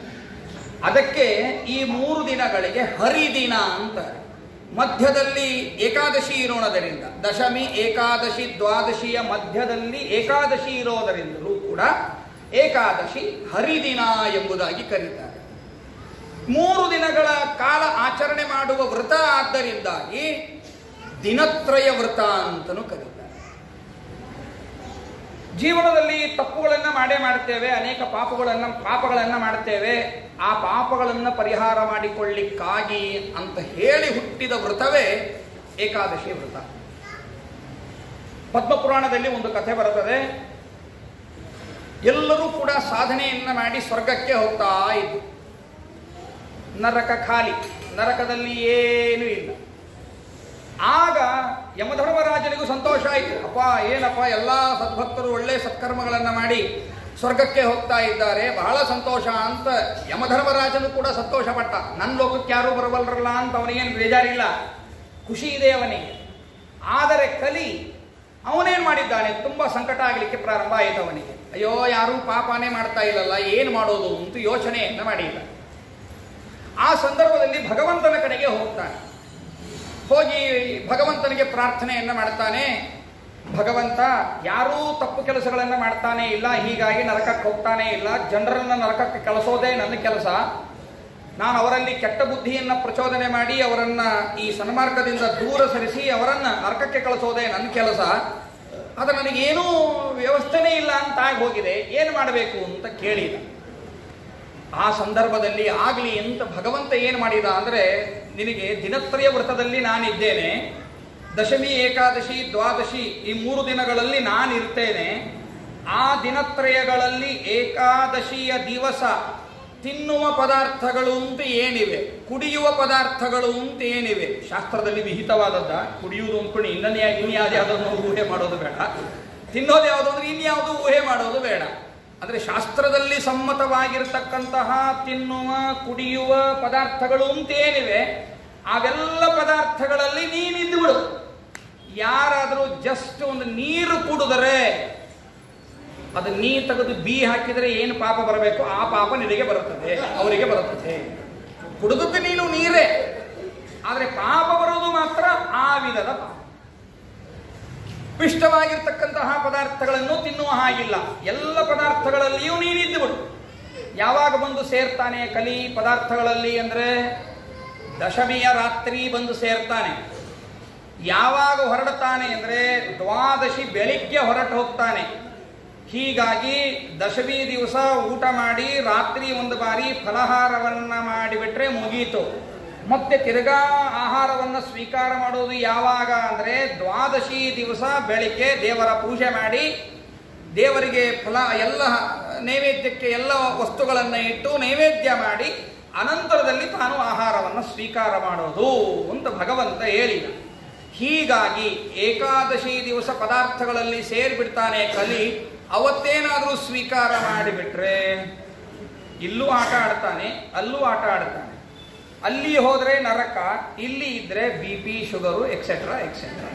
ಅದಕ್ಕೆ ಈ 3 ದಿನಗಳಿಗೆ ಹರಿದಿನ ಅಂತಾರೆ. ಮಧ್ಯದಲ್ಲಿ ಏಕಾದಶಿ ಇರೋಣದರಿಂದ, ದಶಮಿ, ಏಕಾದಶಿ, ದ್ವಾದಶಿಯ ಮಧ್ಯದಲ್ಲಿ ಏಕಾದಶಿ ಇರೋದರಿಂದಲೂ ಕೂಡ ಏಕಾದಶಿ ಹರಿದಿನ ಎಂಬುದಾಗಿ ಕರೀತಾರೆ. 3 ದಿನಗಳ ಕಾಲ ಆಚರಣೆ ಮಾಡುವ ವ್ರತ ಆದ್ದರಿಂದಾಗಿ ದಿನತ್ರಯ ವ್ರತ ಅಂತಲೂ ಕರೀತಾರೆ. ಜೀವನದಲ್ಲಿ ತಪ್ಪುಗಳನ್ನು ಮಾಡ್ತೇವೆ, ಅನೇಕ ಪಾಪಗಳನ್ನು ಮಾಡ್ತೇವೆ. ಆ ಪಾಪಗಳನ್ನು ಪರಿಹಾರ ಮಾಡಿಕೊಳ್ಳಿಕ್ಕಾಗಿ ಅಂತ ಹೇಳಿ ಹುಟ್ಟಿದ ವ್ರತವೇ ಏಕಾದಶಿ ವ್ರತ. ಪದ್ಮಪುರಾಣದಲ್ಲಿ ಒಂದು ಕಥೆ ಬರುತ್ತದೆ. ಎಲ್ಲರೂ ಕೂಡ ಸಾಧನೆಯನ್ನ ಮಾಡಿ ಸ್ವರ್ಗಕ್ಕೆ ಹೋಗ್ತಾ ಇದ್ದು, ನರಕ ಖಾಲಿ, ನರಕದಲ್ಲಿ ಏನೂ ಇಲ್ಲ. ಆಗ ಯಮಧರ್ಮರಾಜನಿಗೂ ಸಂತೋಷ ಆಯಿತು. ಅಪ್ಪ ಏನಪ್ಪ, ಎಲ್ಲ ಸದ್ಭಕ್ತರು ಒಳ್ಳೆ ಸತ್ಕರ್ಮಗಳನ್ನು ಮಾಡಿ ಸ್ವರ್ಗಕ್ಕೆ ಹೋಗ್ತಾ ಇದ್ದಾರೆ, ಬಹಳ ಸಂತೋಷ ಅಂತ ಯಮಧರ್ಮರಾಜನು ಕೂಡ ಸಂತೋಷ ಪಟ್ಟ. ನನ್ನ ಲೋಕಕ್ಕೆ ಯಾರೂ ಬರಬಲ್ಲರಲ್ಲ ಅಂತ ಅವನಿಗೇನು ಬೇಜಾರಿಲ್ಲ, ಖುಷಿ ಇದೆ ಅವನಿಗೆ. ಆದರೆ ಕಲಿ ಅವನೇನು ಮಾಡಿದ್ದಾನೆ, ತುಂಬ ಸಂಕಟ ಆಗಲಿಕ್ಕೆ ಪ್ರಾರಂಭ ಆಯಿತು ಅವನಿಗೆ. ಅಯ್ಯೋ, ಯಾರೂ ಪಾಪನೇ ಮಾಡ್ತಾ ಇಲ್ಲಲ್ಲ, ಏನು ಮಾಡೋದು ಅಂತ ಯೋಚನೆಯನ್ನು ಮಾಡಿಲ್ಲ. ಆ ಸಂದರ್ಭದಲ್ಲಿ ಭಗವಂತನ ಕಡೆಗೆ ಹೋಗ್ತಾನೆ. ಹೋಗಿ ಭಗವಂತನಿಗೆ ಪ್ರಾರ್ಥನೆಯನ್ನು ಮಾಡ್ತಾನೆ. ಭಗವಂತ, ಯಾರೂ ತಪ್ಪು ಕೆಲಸಗಳನ್ನು ಮಾಡ್ತಾನೆ ಇಲ್ಲ, ಹೀಗಾಗಿ ನರಕಕ್ಕೆ ಹೋಗ್ತಾನೆ ಇಲ್ಲ. ಜನರನ್ನು ನರಕಕ್ಕೆ ಕಳಿಸೋದೇ ನನ್ನ ಕೆಲಸ. ನಾನು ಅವರಲ್ಲಿ ಕೆಟ್ಟ ಬುದ್ಧಿಯನ್ನು ಪ್ರಚೋದನೆ ಮಾಡಿ ಅವರನ್ನು ಈ ಸನ್ಮಾರ್ಗದಿಂದ ದೂರ ಸರಿಸಿ ಅವರನ್ನು ನರಕಕ್ಕೆ ಕಳಿಸೋದೇ ನನ್ನ ಕೆಲಸ. ಆದರೆ ನನಗೇನೂ ವ್ಯವಸ್ಥೆನೇ ಇಲ್ಲ ಅಂತ ಆಗಿ ಹೋಗಿದೆ, ಏನು ಮಾಡಬೇಕು ಅಂತ ಕೇಳಿದ. ಆ ಸಂದರ್ಭದಲ್ಲಿ ಆಗಲಿ ಅಂತ ಭಗವಂತ ಏನು ಮಾಡಿದ ಅಂದರೆ, ನಿನಗೆ ದಿನತ್ರಯ ವ್ರತದಲ್ಲಿ ನಾನಿದ್ದೇನೆ, ದಶಮಿ, ಏಕಾದಶಿ, ದ್ವಾದಶಿ ಈ 3 ದಿನಗಳಲ್ಲಿ ನಾನಿರ್ತೇನೆ. ಆ ದಿನತ್ರಯಗಳಲ್ಲಿ ಏಕಾದಶಿಯ ದಿವಸ ತಿನ್ನುವ ಪದಾರ್ಥಗಳು ಅಂತ ಏನಿವೆ, ಕುಡಿಯುವ ಪದಾರ್ಥಗಳು ಅಂತ ಏನಿವೆ, ಶಾಸ್ತ್ರದಲ್ಲಿ ವಿಹಿತವಾದದ್ದ. ಕುಡಿಯುವುದು ಅಂದ್ಕೊಂಡು ಇನ್ಯಾವುದನ್ನು ಊಹೆ ಮಾಡೋದು ಬೇಡ, ತಿನ್ನೋದು ಯಾವುದು ಅಂದ್ರೆ ಇನ್ಯಾವುದು ಊಹೆ ಮಾಡೋದು ಬೇಡ. ಅಂದರೆ ಶಾಸ್ತ್ರದಲ್ಲಿ ಸಮ್ಮತವಾಗಿರ್ತಕ್ಕಂತಹ ತಿನ್ನುವ ಕುಡಿಯುವ ಪದಾರ್ಥಗಳು ಅಂತ ಏನಿವೆ, ಅವೆಲ್ಲ ಪದಾರ್ಥಗಳಲ್ಲಿ ನೀನಿದ್ದು ಬಿಡು. ಯಾರಾದರೂ ಜಸ್ಟ್ ಒಂದು ನೀರು ಕುಡಿದರೆ ಅದು ನೀ ತೆಗೆದು ಬಿ ಹಾಕಿದರೆ ಏನು ಪಾಪ ಬರಬೇಕು ಆ ಪಾಪ ನಿನಗೆ ಬರುತ್ತದೆ, ಅವರಿಗೆ ಬರುತ್ತದೆ. ಕುಡಿದದ್ದು ನೀನು ನೀರೇ, ಆದರೆ ಪಾಪ ಬರೋದು ಮಾತ್ರ ಆ ವಿಧದ ಪಾಪ. ಪಿಷ್ಟವಾಗಿರ್ತಕ್ಕಂತಹ ಪದಾರ್ಥಗಳನ್ನು ತಿನ್ನುವ ಹಾಗಿಲ್ಲ, ಎಲ್ಲ ಪದಾರ್ಥಗಳಲ್ಲಿಯೂ ನೀನಿದ್ದು ಬಿಡು. ಯಾವಾಗ ಬಂದು ಸೇರ್ತಾನೆ ಕಲಿ ಪದಾರ್ಥಗಳಲ್ಲಿ ಅಂದರೆ ದಶಮಿಯ ರಾತ್ರಿ ಬಂದು ಸೇರ್ತಾನೆ. ಯಾವಾಗ ಹೊರಡ್ತಾನೆ ಅಂದರೆ ದ್ವಾದಶಿ ಬೆಳಿಗ್ಗೆ ಹೊರಟು ಹೋಗ್ತಾನೆ. ಹೀಗಾಗಿ ದಶಮಿ ದಿವಸ ಊಟ ಮಾಡಿ ರಾತ್ರಿ ಒಂದು ಬಾರಿ ಫಲಹಾರವನ್ನು ಮಾಡಿಬಿಟ್ರೆ ಮುಗೀತು. ಮತ್ತೆ ತಿರ್ಗಾ ಆಹಾರವನ್ನು ಸ್ವೀಕಾರ ಮಾಡೋದು ಯಾವಾಗ ಅಂದರೆ ದ್ವಾದಶಿ ದಿವಸ ಬೆಳಿಗ್ಗೆ ದೇವರ ಪೂಜೆ ಮಾಡಿ ದೇವರಿಗೆ ಎಲ್ಲ ನೈವೇದ್ಯಕ್ಕೆ ಎಲ್ಲ ವಸ್ತುಗಳನ್ನು ಇಟ್ಟು ನೈವೇದ್ಯ ಮಾಡಿ ಅನಂತರದಲ್ಲಿ ತಾನು ಆಹಾರವನ್ನು ಸ್ವೀಕಾರ ಮಾಡೋದು ಅಂತ ಭಗವಂತ ಹೇಳಿದ. ಹೀಗಾಗಿ ಏಕಾದಶಿ ದಿವಸ ಪದಾರ್ಥಗಳಲ್ಲಿ ಸೇರಿಬಿಡ್ತಾನೆ ಕಲಿ. ಅವತ್ತೇನಾದರೂ ಸ್ವೀಕಾರ ಮಾಡಿಬಿಟ್ರೆ ಇಲ್ಲೂ ಆಟ ಆಡ್ತಾನೆ, ಅಲ್ಲೂ ಆಟ ಆಡ್ತಾನೆ. ಅಲ್ಲಿ ಹೋದರೆ ನರಕ, ಇಲ್ಲಿ ಇದ್ರೆ BP, ಶುಗರು ಎಕ್ಸೆಟ್ರಾ ಎಕ್ಸೆಟ್ರಾ.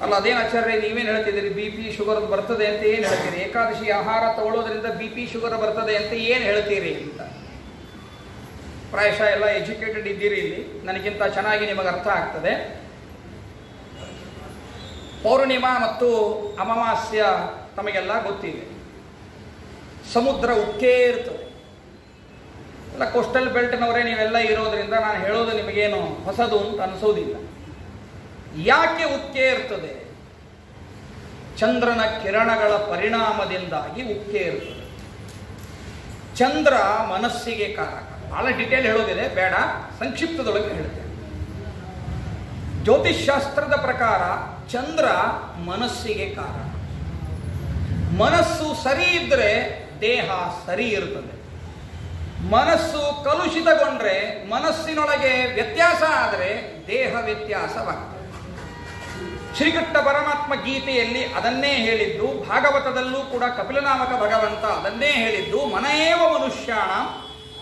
ಅಲ್ಲ, ಅದೇನು ಆಚಾರ್ಯ ನೀವೇನು ಹೇಳ್ತಿದ್ದೀರಿ, BP, ಶುಗರ್ ಬರ್ತದೆ ಅಂತ ಏನು ಹೇಳ್ತೀರಿ? ಏಕಾದಶಿ ಆಹಾರ ತಗೊಳ್ಳೋದ್ರಿಂದ BP, ಶುಗರ್ ಬರ್ತದೆ ಅಂತ ಏನು ಹೇಳ್ತೀರಿ ಅಂತ. ಪ್ರಾಯಶಃ ಎಲ್ಲ ಎಜುಕೇಟೆಡ್ ಇದ್ದೀರಿ ಇಲ್ಲಿ, ನನಗಿಂತ ಚೆನ್ನಾಗಿ ನಿಮಗೆ ಅರ್ಥ ಆಗ್ತದೆ. ಪೌರ್ಣಿಮಾ ಮತ್ತು ಅಮಾವಾಸ್ಯ ತಮಗೆಲ್ಲ ಗೊತ್ತಿದೆ. ಸಮುದ್ರ ಉಕ್ಕೇ ಇರ್ತದೆ. ಎಲ್ಲ ಕೋಸ್ಟಲ್ ಬೆಲ್ಟ್ನವರೇ ನೀವೆಲ್ಲ ಇರೋದ್ರಿಂದ ನಾನು ಹೇಳೋದು ನಿಮಗೇನು ಹೊಸದು ಅಂತ ಅನಿಸೋದಿಲ್ಲ. ಯಾಕೆ ಉಕ್ಕೇ ಇರ್ತದೆ? ಚಂದ್ರನ ಕಿರಣಗಳ ಪರಿಣಾಮದಿಂದಾಗಿ ಉಕ್ಕೇರುತ್ತದೆ. ಚಂದ್ರ ಮನಸ್ಸಿಗೆ ಕಾರಕ. ಬಹಳ ಡಿಟೇಲ್ ಹೇಳೋದಿದೆ, ಬೇಡ, ಸಂಕ್ಷಿಪ್ತದೊಳಗೆ ಹೇಳ್ತೇನೆ. ಜ್ಯೋತಿಷ್ಶಾಸ್ತ್ರದ ಪ್ರಕಾರ ಚಂದ್ರ ಮನಸ್ಸಿಗೆ ಕಾರಣ. ಮನಸ್ಸು ಸರಿ ಇದ್ರೆ ದೇಹ ಸರಿ ಇರುತ್ತದೆ. ಮನಸ್ಸು ಕಲುಷಿತಗೊಂಡ್ರೆ, ಮನಸ್ಸಿನೊಳಗೆ ವ್ಯತ್ಯಾಸ ಆದರೆ ದೇಹ ವ್ಯತ್ಯಾಸವಾಗ್ತದೆ. ಶ್ರೀಕೃಷ್ಣ ಪರಮಾತ್ಮ ಗೀತೆಯಲ್ಲಿ ಅದನ್ನೇ ಹೇಳಿದ್ದು, ಭಾಗವತದಲ್ಲೂ ಕೂಡ ಕಪಿಲನಾಮಕ ಭಗವಂತ ಅದನ್ನೇ ಹೇಳಿದ್ದು, ಮನಯೇವ ಮನುಷ್ಯಾಣ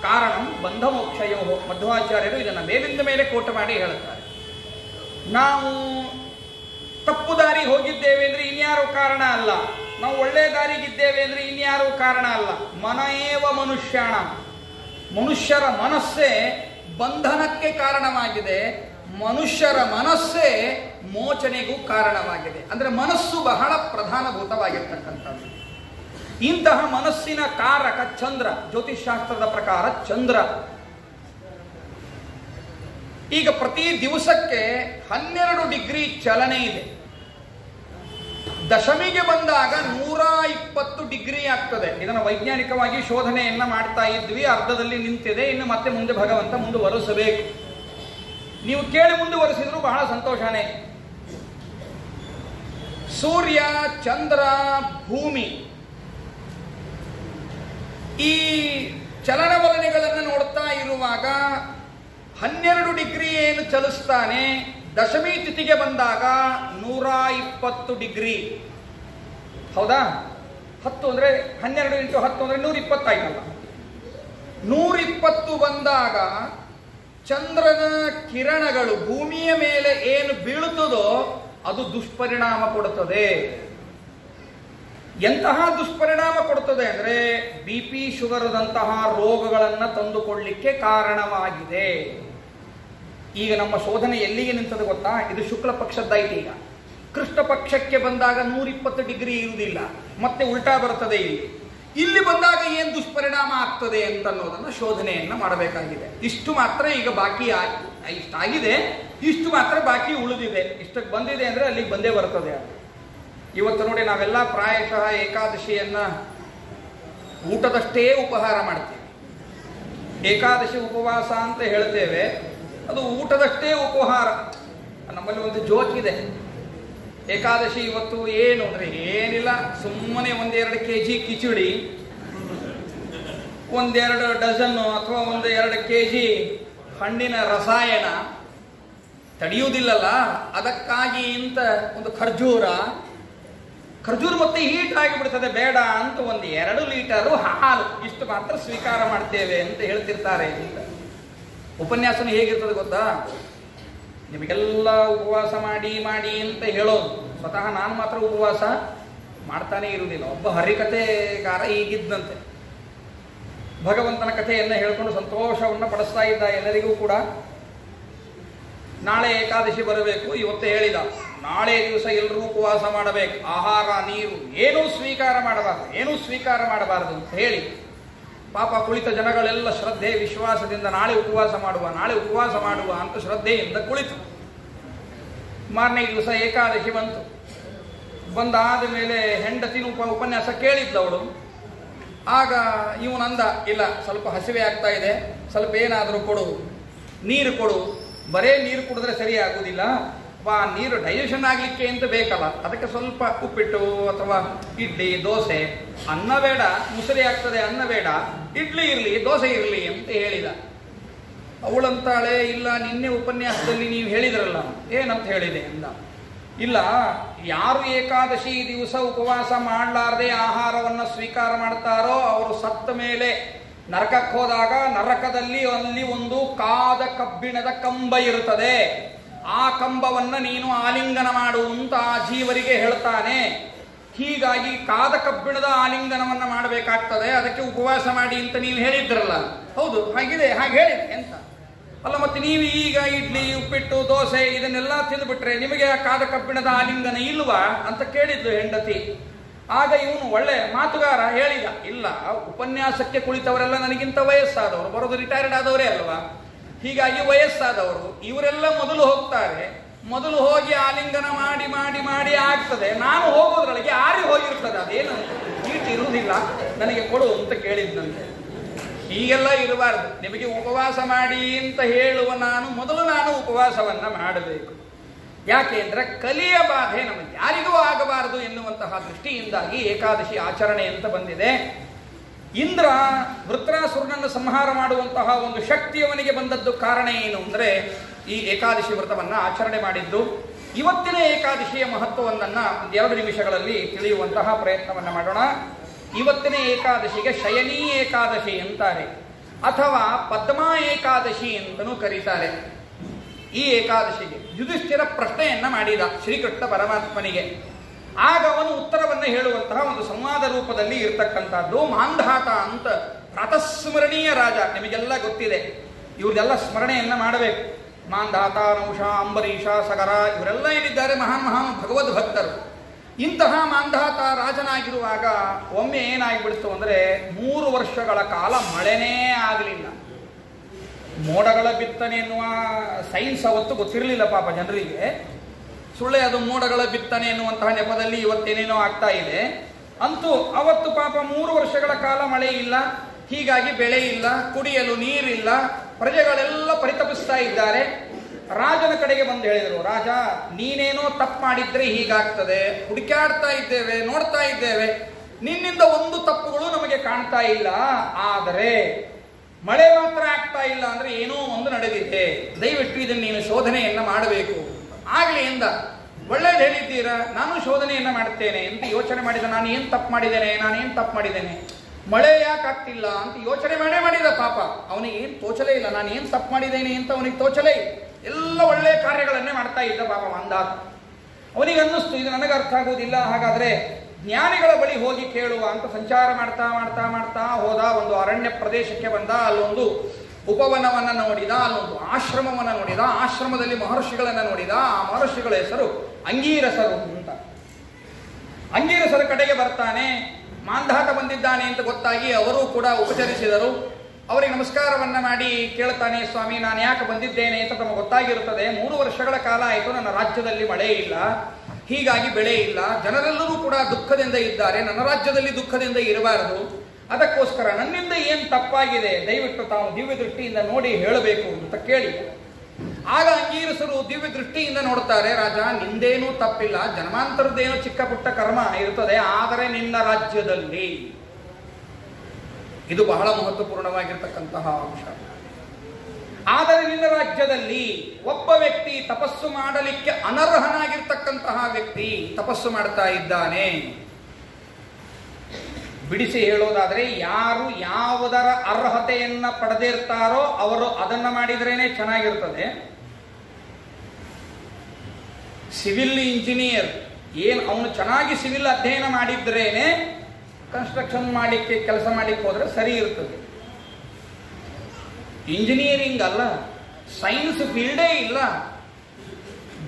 ಕಾರಣಂ ಬಂಧ ಮೋಕ್ಷಯೋ. ಮಧ್ವಾಚಾರ್ಯರು ಇದನ್ನು ಮೇಲಿಂದ ಮೇಲೆ ಕೋಟ್ ಮಾಡಿ ಹೇಳುತ್ತಾರೆ. ನಾವು ತಪ್ಪು ದಾರಿ ಹೋಗಿದ್ದೇವೆ ಅಂದರೆ ಇನ್ಯಾರೋ ಕಾರಣ ಅಲ್ಲ, ನಾವು ಒಳ್ಳೆ ದಾರಿಗಿದ್ದೇವೆ ಅಂದರೆ ಇನ್ಯಾರೋ ಕಾರಣ ಅಲ್ಲ. ಮನಯೇವ ಮನುಷ್ಯಾಣ, ಮನುಷ್ಯರ ಮನಸ್ಸೇ ಬಂಧನಕ್ಕೆ ಕಾರಣವಾಗಿದೆ, ಮನುಷ್ಯರ ಮನಸ್ಸೇ ಮೋಚನೆಗೂ ಕಾರಣವಾಗಿದೆ. ಅಂದರೆ ಮನಸ್ಸು ಬಹಳ ಪ್ರಧಾನಭೂತವಾಗಿರ್ತಕ್ಕಂಥದ್ದು. ಇಂತಹ ಮನಸ್ಸಿನ ಕಾರಕ ಚಂದ್ರ. ಜ್ಯೋತಿಷ್ಶಾಸ್ತ್ರದ ಪ್ರಕಾರ ಚಂದ್ರ ಈಗ ಪ್ರತಿ ದಿವಸಕ್ಕೆ 12 ಡಿಗ್ರಿ ಚಲನೆ ಇದೆ. ದಶಮಿಗೆ ಬಂದಾಗ 120 ಡಿಗ್ರಿ ಆಗ್ತದೆ. ಇದನ್ನು ವೈಜ್ಞಾನಿಕವಾಗಿ ಶೋಧನೆಯನ್ನ ಮಾಡ್ತಾ ಇದ್ವಿ, ಅರ್ಧದಲ್ಲಿ ನಿಂತಿದೆ, ಇನ್ನು ಮತ್ತೆ ಮುಂದೆ ಭಗವಂತ ಮುಂದುವರಿಸಬೇಕು. ನೀವು ಕೇಳಿ ಮುಂದುವರಿಸಿದ್ರು ಬಹಳ ಸಂತೋಷನೇ. ಸೂರ್ಯ, ಚಂದ್ರ, ಭೂಮಿ ಈ ಚಲನವಲನಗಳನ್ನು ನೋಡ್ತಾ ಇರುವಾಗ 12 ಡಿಗ್ರಿ ಏನು ಚಲಿಸ್ತಾನೆ, ದಶಮಿ ತಿಥಿಗೆ ಬಂದಾಗ 120 ಡಿಗ್ರಿ. ಹೌದಾ? 10 ಅಂದರೆ 12 × 10 ಅಂದರೆ 120 ಆಯ್ತಲ್ಲ. 120 ಬಂದಾಗ ಚಂದ್ರನ ಕಿರಣಗಳು ಭೂಮಿಯ ಮೇಲೆ ಏನು ಬೀಳುತ್ತದೋ ಅದು ದುಷ್ಪರಿಣಾಮ ಕೊಡುತ್ತದೆ. ಎಂತಹ ದುಷ್ಪರಿಣಾಮ ಕೊಡುತ್ತದೆ ಅಂದರೆ BP, ಶುಗರ್ದಂತಹ ರೋಗಗಳನ್ನು ತಂದುಕೊಳ್ಳಿಕ್ಕೆ ಕಾರಣವಾಗಿದೆ. ಈಗ ನಮ್ಮ ಶೋಧನೆ ಎಲ್ಲಿಗೆ ನಿಂತದ್ದು ಗೊತ್ತಾ? ಇದು ಶುಕ್ಲ ಪಕ್ಷದ್ದಾಯ್ತು. ಈಗ ಕೃಷ್ಣ ಪಕ್ಷಕ್ಕೆ ಬಂದಾಗ 120 ಡಿಗ್ರಿ ಇರುವುದಿಲ್ಲ, ಮತ್ತೆ ಉಲ್ಟಾ ಬರ್ತದೆ. ಇಲ್ಲಿ ಬಂದಾಗ ಏನು ದುಷ್ಪರಿಣಾಮ ಆಗ್ತದೆ ಅಂತ ಅನ್ನೋದನ್ನು ಶೋಧನೆಯನ್ನ ಮಾಡಬೇಕಾಗಿದೆ. ಇಷ್ಟು ಮಾತ್ರ ಈಗ ಬಾಕಿ ಇಷ್ಟಾಗಿದೆ, ಇಷ್ಟು ಮಾತ್ರ ಬಾಕಿ ಉಳಿದಿದೆ. ಇಷ್ಟಕ್ಕೆ ಬಂದಿದೆ ಅಂದರೆ ಅಲ್ಲಿಗೆ ಬಂದೇ ಬರ್ತದೆ. ಇವತ್ತು ನೋಡಿ, ನಾವೆಲ್ಲ ಪ್ರಾಯಶಃ ಏಕಾದಶಿಯನ್ನ ಊಟದಷ್ಟೇ ಉಪಹಾರ ಮಾಡ್ತೀವಿ. ಏಕಾದಶಿ ಉಪವಾಸ ಅಂತ ಹೇಳ್ತೇವೆ, ಅದು ಊಟದಷ್ಟೇ ಉಪಹಾರ. ನಮ್ಮಲ್ಲಿ ಒಂದು ಜೋಕ್ ಇದೆ. ಏಕಾದಶಿ ಇವತ್ತು ಏನು ಅಂದರೆ ಏನಿಲ್ಲ, ಸುಮ್ಮನೆ 1-2 kg ಕಿಚಡಿ, 1-2 ಡಜನ್ನು ಅಥವಾ 1-2 kg ಹಣ್ಣಿನ ರಸಾಯನ ತಡೆಯುವುದಿಲ್ಲಲ್ಲ, ಅದಕ್ಕಾಗಿ ಇಂತ ಒಂದು ಖರ್ಜೂರ ಮತ್ತೆ ಹೀಟ್ ಆಗಿಬಿಡ್ತದೆ, ಬೇಡ ಅಂತ 1-2 ಲೀಟರು ಹಾಲು ಇಷ್ಟು ಮಾತ್ರ ಸ್ವೀಕಾರ ಮಾಡ್ತೇವೆ ಅಂತ ಹೇಳ್ತಿರ್ತಾರೆ. ಅಂತ ಉಪನ್ಯಾಸನ ಹೇಗಿರ್ತದೆ ಗೊತ್ತಾ? ನಿಮಗೆಲ್ಲ ಉಪವಾಸ ಮಾಡಿ ಅಂತ ಹೇಳೋದು, ಸ್ವತಃ ನಾನು ಮಾತ್ರ ಉಪವಾಸ ಮಾಡ್ತಾನೆ ಇರುವುದಿಲ್ಲ. ಒಬ್ಬ ಹರಿಕಥೆಗಾರ ಹೀಗಿದ್ದಂತೆ, ಭಗವಂತನ ಕಥೆಯನ್ನು ಹೇಳ್ಕೊಂಡು ಸಂತೋಷವನ್ನು ಪಡಿಸ್ತಾ ಇದ್ದ ಎಲ್ಲರಿಗೂ ಕೂಡ. ನಾಳೆ ಏಕಾದಶಿ ಬರಬೇಕು, ಇವತ್ತು ಹೇಳಿದ ನಾಳೆ ದಿವಸ ಎಲ್ಲರೂ ಉಪವಾಸ ಮಾಡಬೇಕು, ಆಹಾರ ನೀರು ಏನೂ ಸ್ವೀಕಾರ ಮಾಡಬಾರದು ಅಂತ ಹೇಳಿ ಪಾಪ ಕುಳಿತ ಜನಗಳೆಲ್ಲ ಶ್ರದ್ಧೆ ವಿಶ್ವಾಸದಿಂದ ನಾಳೆ ಉಪವಾಸ ಮಾಡುವ ಅಂತ ಶ್ರದ್ಧೆಯಿಂದ ಕುಳಿತು. ಮಾರನೇ ದಿವಸ ಏಕಾದಶಿ ಬಂದಾದ ಮೇಲೆ ಹೆಂಡತಿನ ಉಪನ್ಯಾಸ ಕೇಳಿದ್ಲವಳು. ಆಗ ಇವನಂದ, ಇಲ್ಲ ಸ್ವಲ್ಪ ಹಸಿವೆ ಆಗ್ತಾ ಇದೆ, ಸ್ವಲ್ಪ ಏನಾದರೂ ಕೊಡು, ನೀರು ಕೊಡು. ಬರೇ ನೀರು ಕುಡಿದ್ರೆ ಸರಿ ಆಗುವುದಿಲ್ಲ, ನೀರು ಡೈಜೆಷನ್ ಆಗಲಿಕ್ಕೆ ಅಂತ ಬೇಕಲ್ಲ, ಅದಕ್ಕೆ ಸ್ವಲ್ಪ ಉಪ್ಪಿಟ್ಟು ಅಥವಾ ಇಡ್ಲಿ, ದೋಸೆ, ಅನ್ನ ಬೇಡ, ಮುಸರಿ ಆಗ್ತದೆ, ಅನ್ನ ಬೇಡ, ಇಡ್ಲಿ ಇರಲಿ, ದೋಸೆ ಇರಲಿ ಅಂತ ಹೇಳಿದ. ಅವಳಂತಾಳೆ, ಇಲ್ಲ ನಿನ್ನೆ ಉಪನ್ಯಾಸದಲ್ಲಿ ನೀವು ಹೇಳಿದ್ರಲ್ಲ, ಏನಂತ ಹೇಳಿದೆ ಅಂದ. ಇಲ್ಲ, ಯಾರು ಏಕಾದಶಿ ದಿವಸ ಉಪವಾಸ ಮಾಡಲಾರದೆ ಆಹಾರವನ್ನು ಸ್ವೀಕಾರ ಮಾಡ್ತಾರೋ ಅವರು ಸತ್ತ ಮೇಲೆ ನರಕಕ್ಕೆ ಹೋದಾಗ ನರಕದಲ್ಲಿ ಅಲ್ಲಿ ಒಂದು ಕಾದ ಕಬ್ಬಿಣದ ಕಂಬ ಇರುತ್ತದೆ. ಆ ಕಂಬವನ್ನು ನೀನು ಆಲಿಂಗನ ಮಾಡು ಅಂತ ಆ ಜೀವರಿಗೆ ಹೇಳ್ತಾನೆ. ಹೀಗಾಗಿ ಕಾದ ಕಬ್ಬಿಣದ ಆಲಿಂಗನವನ್ನು ಮಾಡಬೇಕಾಗ್ತದೆ, ಅದಕ್ಕೆ ಉಪವಾಸ ಮಾಡಿ ಅಂತ ನೀವು ಹೇಳಿದ್ರಲ್ಲ. ಹೌದು, ಹಾಗಿದೆ, ಹಾಗೆ ಹೇಳಿದೆ ಅಂತ. ಅಲ್ಲ, ಮತ್ತೆ ನೀವು ಈಗ ಇಡ್ಲಿ, ಉಪ್ಪಿಟ್ಟು, ದೋಸೆ ಇದನ್ನೆಲ್ಲ ತಿಂದುಬಿಟ್ರೆ ನಿಮಗೆ ಆ ಕಾದ ಕಬ್ಬಿಣದ ಆಲಿಂಗನ ಇಲ್ವಾ ಅಂತ ಕೇಳಿದ್ಲು ಹೆಂಡತಿ. ಆಗ ಇವನು ಒಳ್ಳೆ ಮಾತುಗಾರ ಹೇಳಿದ, ಇಲ್ಲ, ಉಪನ್ಯಾಸಕ್ಕೆ ಕುಳಿತವರೆಲ್ಲ ನನಗಿಂತ ವಯಸ್ಸಾದವರು, ಬರೋದು ರಿಟೈರ್ಡ್ ಆದವರೇ ಅಲ್ವಾ, ಹೀಗಾಗಿ ವಯಸ್ಸಾದವರು ಇವರೆಲ್ಲ ಮೊದಲು ಹೋಗ್ತಾರೆ, ಮೊದಲು ಹೋಗಿ ಆಲಿಂಗನ ಮಾಡಿ ಮಾಡಿ ಮಾಡಿ ಆಗ್ತದೆ, ನಾನು ಹೋಗೋದ್ರೊಳಗೆ ಆರಿ ಹೋಗಿರ್ತದೆ, ಅದೇನು ಚೀಟಿ ಇರುವುದಿಲ್ಲ, ನನಗೆ ಕೊಡು ಅಂತ ಕೇಳಿದ್ನಂತೆ. ಹೀಗೆಲ್ಲ ಇರಬಾರ್ದು. ನಿಮಗೆ ಉಪವಾಸ ಮಾಡಿ ಅಂತ ಹೇಳುವ ಮೊದಲು ನಾನು ಉಪವಾಸವನ್ನ ಮಾಡಬೇಕು. ಯಾಕೆ ಅಂದ್ರೆ ಕಲಿಯ ಬಾಧೆ ನಮಗೆ ಯಾರಿಗೂ ಆಗಬಾರದು ಎನ್ನುವಂತಹ ದೃಷ್ಟಿಯಿಂದಾಗಿ ಏಕಾದಶಿ ಆಚರಣೆ ಅಂತ ಬಂದಿದೆ. ಇಂದ್ರ ವೃತ್ರಾಸುರನನ್ನು ಸಂಹಾರ ಮಾಡುವಂತಹ ಒಂದು ಶಕ್ತಿ ಅವನಿಗೆ ಬಂದದ್ದು ಕಾರಣ ಏನು ಅಂದ್ರೆ ಈ ಏಕಾದಶಿ ವ್ರತವನ್ನ ಆಚರಣೆ ಮಾಡಿದ್ದು. ಇವತ್ತಿನ ಏಕಾದಶಿಯ ಮಹತ್ವವನ್ನ 2 ನಿಮಿಷಗಳಲ್ಲಿ ತಿಳಿಯುವಂತಹ ಪ್ರಯತ್ನವನ್ನ ಮಾಡೋಣ. ಇವತ್ತಿನ ಏಕಾದಶಿಗೆ ಶಯನೀ ಏಕಾದಶಿ ಅಂತಾರೆ, ಅಥವಾ ಪದ್ಮಾ ಏಕಾದಶಿ ಅಂತಲೂ ಕರೀತಾರೆ. ಈ ಏಕಾದಶಿಗೆ ಯುಧಿಷ್ಠಿರ ಪ್ರಶ್ನೆಯನ್ನ ಮಾಡಿದ ಶ್ರೀಕೃಷ್ಣ ಪರಮಾತ್ಮನಿಗೆ. ಆಗ ಅವನು ಉತ್ತರವನ್ನ ಹೇಳುವಂತಹ ಒಂದು ಸಂವಾದ ರೂಪದಲ್ಲಿ ಇರ್ತಕ್ಕಂಥದ್ದು. ಮಾಂಧಾತ ಅಂತ ಪ್ರಾತಸ್ಮರಣೀಯ ರಾಜ, ನಿಮಗೆಲ್ಲ ಗೊತ್ತಿದೆ. ಇವ್ರದೆಲ್ಲ ಸ್ಮರಣೆಯನ್ನ ಮಾಡಬೇಕು. ಮಾಂಧಾತ, ನೌಷ, ಅಂಬರೀಷ, ಸಗರ ಇವರೆಲ್ಲ ಏನಿದ್ದಾರೆ ಮಹಾನ್ ಭಗವದ್ ಭಕ್ತರು. ಇಂತಹ ಮಾಂಧಾತ ರಾಜನಾಗಿರುವಾಗ ಒಮ್ಮೆ ಏನಾಗಿಬಿಡ್ತು ಅಂದ್ರೆ 3 ವರ್ಷಗಳ ಕಾಲ ಮಳೆನೇ ಆಗಲಿಲ್ಲ. ಮೋಡಗಳ ಬಿತ್ತನೆ ಎನ್ನುವ ಸೈನ್ಸ್ ಅವತ್ತು ಗೊತ್ತಿರಲಿಲ್ಲ ಪಾಪ ಜನರಿಗೆ. ಸುಳ್ಳೆ ಅದು ಮೋಡಗಳ ಬಿತ್ತನೆ ಎನ್ನುವಂತಹ ನೆಪದಲ್ಲಿ ಇವತ್ತೇನೇನೋ ಆಗ್ತಾ ಇದೆ. ಅಂತೂ ಅವತ್ತು ಪಾಪ 3 ವರ್ಷಗಳ ಕಾಲ ಮಳೆ ಇಲ್ಲ, ಹೀಗಾಗಿ ಬೆಳೆ ಇಲ್ಲ, ಕುಡಿಯಲು ನೀರಿಲ್ಲ, ಪ್ರಜೆಗಳೆಲ್ಲ ಪರಿತಪಿಸ್ತಾ ಇದ್ದಾರೆ. ರಾಜನ ಕಡೆಗೆ ಬಂದು ಹೇಳಿದರು, ರಾಜ ನೀನೇನೋ ತಪ್ಪು ಮಾಡಿದ್ರೆ ಹೀಗಾಗ್ತದೆ, ಹುಡುಕಾಡ್ತಾ ಇದ್ದೇವೆ, ನೋಡ್ತಾ ಇದ್ದೇವೆ, ನಿನ್ನಿಂದ ಒಂದು ತಪ್ಪುಗಳು ನಮಗೆ ಕಾಣ್ತಾ ಇಲ್ಲ, ಆದರೆ ಮಳೆ ಮಾತ್ರ ಆಗ್ತಾ ಇಲ್ಲ ಅಂದ್ರೆ ಏನೋ ಒಂದು ನಡೆದಿದೆ, ದಯವಿಟ್ಟು ಇದನ್ನು ನೀನು ಶೋಧನೆಯನ್ನ ಮಾಡಬೇಕು. ಆಗ್ಲಿ ಎಂದ. ಒಳ್ಳೇದು ಹೇಳಿದ್ದೀರಾ, ನಾನು ಶೋಧನೆಯನ್ನ ಮಾಡ್ತೇನೆ ಅಂತ ಯೋಚನೆ ಮಾಡಿದ. ನಾನು ಏನ್ ತಪ್ಪು ಮಾಡಿದ್ದೇನೆ, ಮಳೆ ಯಾಕೆ ಆಗ್ತಿಲ್ಲ ಅಂತ ಯೋಚನೆ ಮಾಡಿದ. ಪಾಪ ಅವನಿಗೆ ಏನ್ ತೋಚಲೇ ಇಲ್ಲ, ನಾನು ಏನ್ ತಪ್ಪು ಮಾಡಿದ್ದೇನೆ ಅಂತ ಅವನಿಗೆ ತೋಚಲೇ ಇಲ್ಲ. ಎಲ್ಲ ಒಳ್ಳೆಯ ಕಾರ್ಯಗಳನ್ನೇ ಮಾಡ್ತಾ ಇದ್ದ ಪಾಪ ಮಂದಾತ. ಅವನಿಗೆ ಅನ್ನಿಸ್ತು ಇದು ನನಗೆ ಅರ್ಥ ಆಗುವುದಿಲ್ಲ, ಹಾಗಾದ್ರೆ ಜ್ಞಾನಿಗಳ ಬಳಿ ಹೋಗಿ ಕೇಳುವ ಅಂತ ಸಂಚಾರ ಮಾಡ್ತಾ ಹೋದ. ಒಂದು ಅರಣ್ಯ ಪ್ರದೇಶಕ್ಕೆ ಬಂದ. ಅಲ್ಲೊಂದು ಉಪವನವನ್ನ ನೋಡಿದ, ಅಲ್ಲೊಂದು ಆಶ್ರಮವನ್ನ ನೋಡಿದ. ಆಶ್ರಮದಲ್ಲಿ ಮಹರ್ಷಿಗಳನ್ನ ನೋಡಿದ. ಆ ಮಹರ್ಷಿಗಳ ಹೆಸರು ಅಂಗೀರಸರು ಅಂತ. ಅಂಗೀರಸರ ಕಡೆಗೆ ಬರ್ತಾನೆ. ಮಾಂಧಾತ ಬಂದಿದ್ದಾನೆ ಅಂತ ಗೊತ್ತಾಗಿ ಅವರು ಕೂಡ ಉಪಚರಿಸಿದರು. ಅವರಿಗೆ ನಮಸ್ಕಾರವನ್ನ ಮಾಡಿ ಕೇಳ್ತಾನೆ, ಸ್ವಾಮಿ ನಾನು ಯಾಕೆ ಬಂದಿದ್ದೇನೆ ಅಂತ ತಮಗೆ ಗೊತ್ತಾಗಿರುತ್ತದೆ. 3 ವರ್ಷಗಳ ಕಾಲ ಆಯಿತು, ನನ್ನ ರಾಜ್ಯದಲ್ಲಿ ಮಳೆ ಇಲ್ಲ, ಹೀಗಾಗಿ ಬೆಳೆ ಇಲ್ಲ, ಜನರೆಲ್ಲರೂ ಕೂಡ ದುಃಖದಿಂದ ಇದ್ದಾರೆ, ನನ್ನ ರಾಜ್ಯದಲ್ಲಿ ದುಃಖದಿಂದ ಇರಬಾರದು, ಅದಕ್ಕೋಸ್ಕರ ನನ್ನಿಂದ ಏನು ತಪ್ಪಾಗಿದೆ ದಯವಿಟ್ಟು ತಾವು ದಿವ್ಯ ದೃಷ್ಟಿಯಿಂದ ನೋಡಿ ಹೇಳಬೇಕು ಅಂತ ಕೇಳಿ. ಆಗ ಅಂಗೀರಸರು ದಿವ್ಯ ದೃಷ್ಟಿಯಿಂದ ನೋಡ್ತಾರೆ, ರಾಜ ನಿಂದೇನೂ ತಪ್ಪಿಲ್ಲ, ಜನ್ಮಾಂತರದ್ದೇನೋ ಚಿಕ್ಕ ಪುಟ್ಟ ಕರ್ಮ ಇರ್ತದೆ, ಆದರೆ ನಿನ್ನ ರಾಜ್ಯದಲ್ಲಿ ಇದು ಬಹಳ ಮಹತ್ವಪೂರ್ಣವಾಗಿರ್ತಕ್ಕಂತಹ ಅಂಶ. ಆದರೆ ನಿನ್ನ ರಾಜ್ಯದಲ್ಲಿ ಒಬ್ಬ ವ್ಯಕ್ತಿ ತಪಸ್ಸು ಮಾಡಲಿಕ್ಕೆ ಅನರ್ಹನಾಗಿರ್ತಕ್ಕಂತಹ ವ್ಯಕ್ತಿ ತಪಸ್ಸು ಮಾಡ್ತಾ ಇದ್ದಾನೆ. ಬಿಡಿಸಿ ಹೇಳೋದಾದ್ರೆ ಯಾರು ಯಾವುದರ ಅರ್ಹತೆಯನ್ನ ಪಡೆದಿರ್ತಾರೋ ಅವರು ಅದನ್ನ ಮಾಡಿದ್ರೇನೆ ಚೆನ್ನಾಗಿರ್ತದೆ. ಸಿವಿಲ್ ಇಂಜಿನಿಯರ್ ಏನು ಅವನು ಚೆನ್ನಾಗಿ ಸಿವಿಲ್ ಅಧ್ಯಯನ ಮಾಡಿದ್ರೇನೆ ಕನ್ಸ್ಟ್ರಕ್ಷನ್ ಮಾಡಲಿಕ್ಕೆ ಕೆಲಸ ಮಾಡಲಿಕ್ಕೆ ಹೋದ್ರೆ ಸರಿ ಇರ್ತದೆ. ಇಂಜಿನಿಯರಿಂಗ್ ಅಲ್ಲ, ಸೈನ್ಸ್ ಫೀಲ್ಡೇ ಇಲ್ಲ,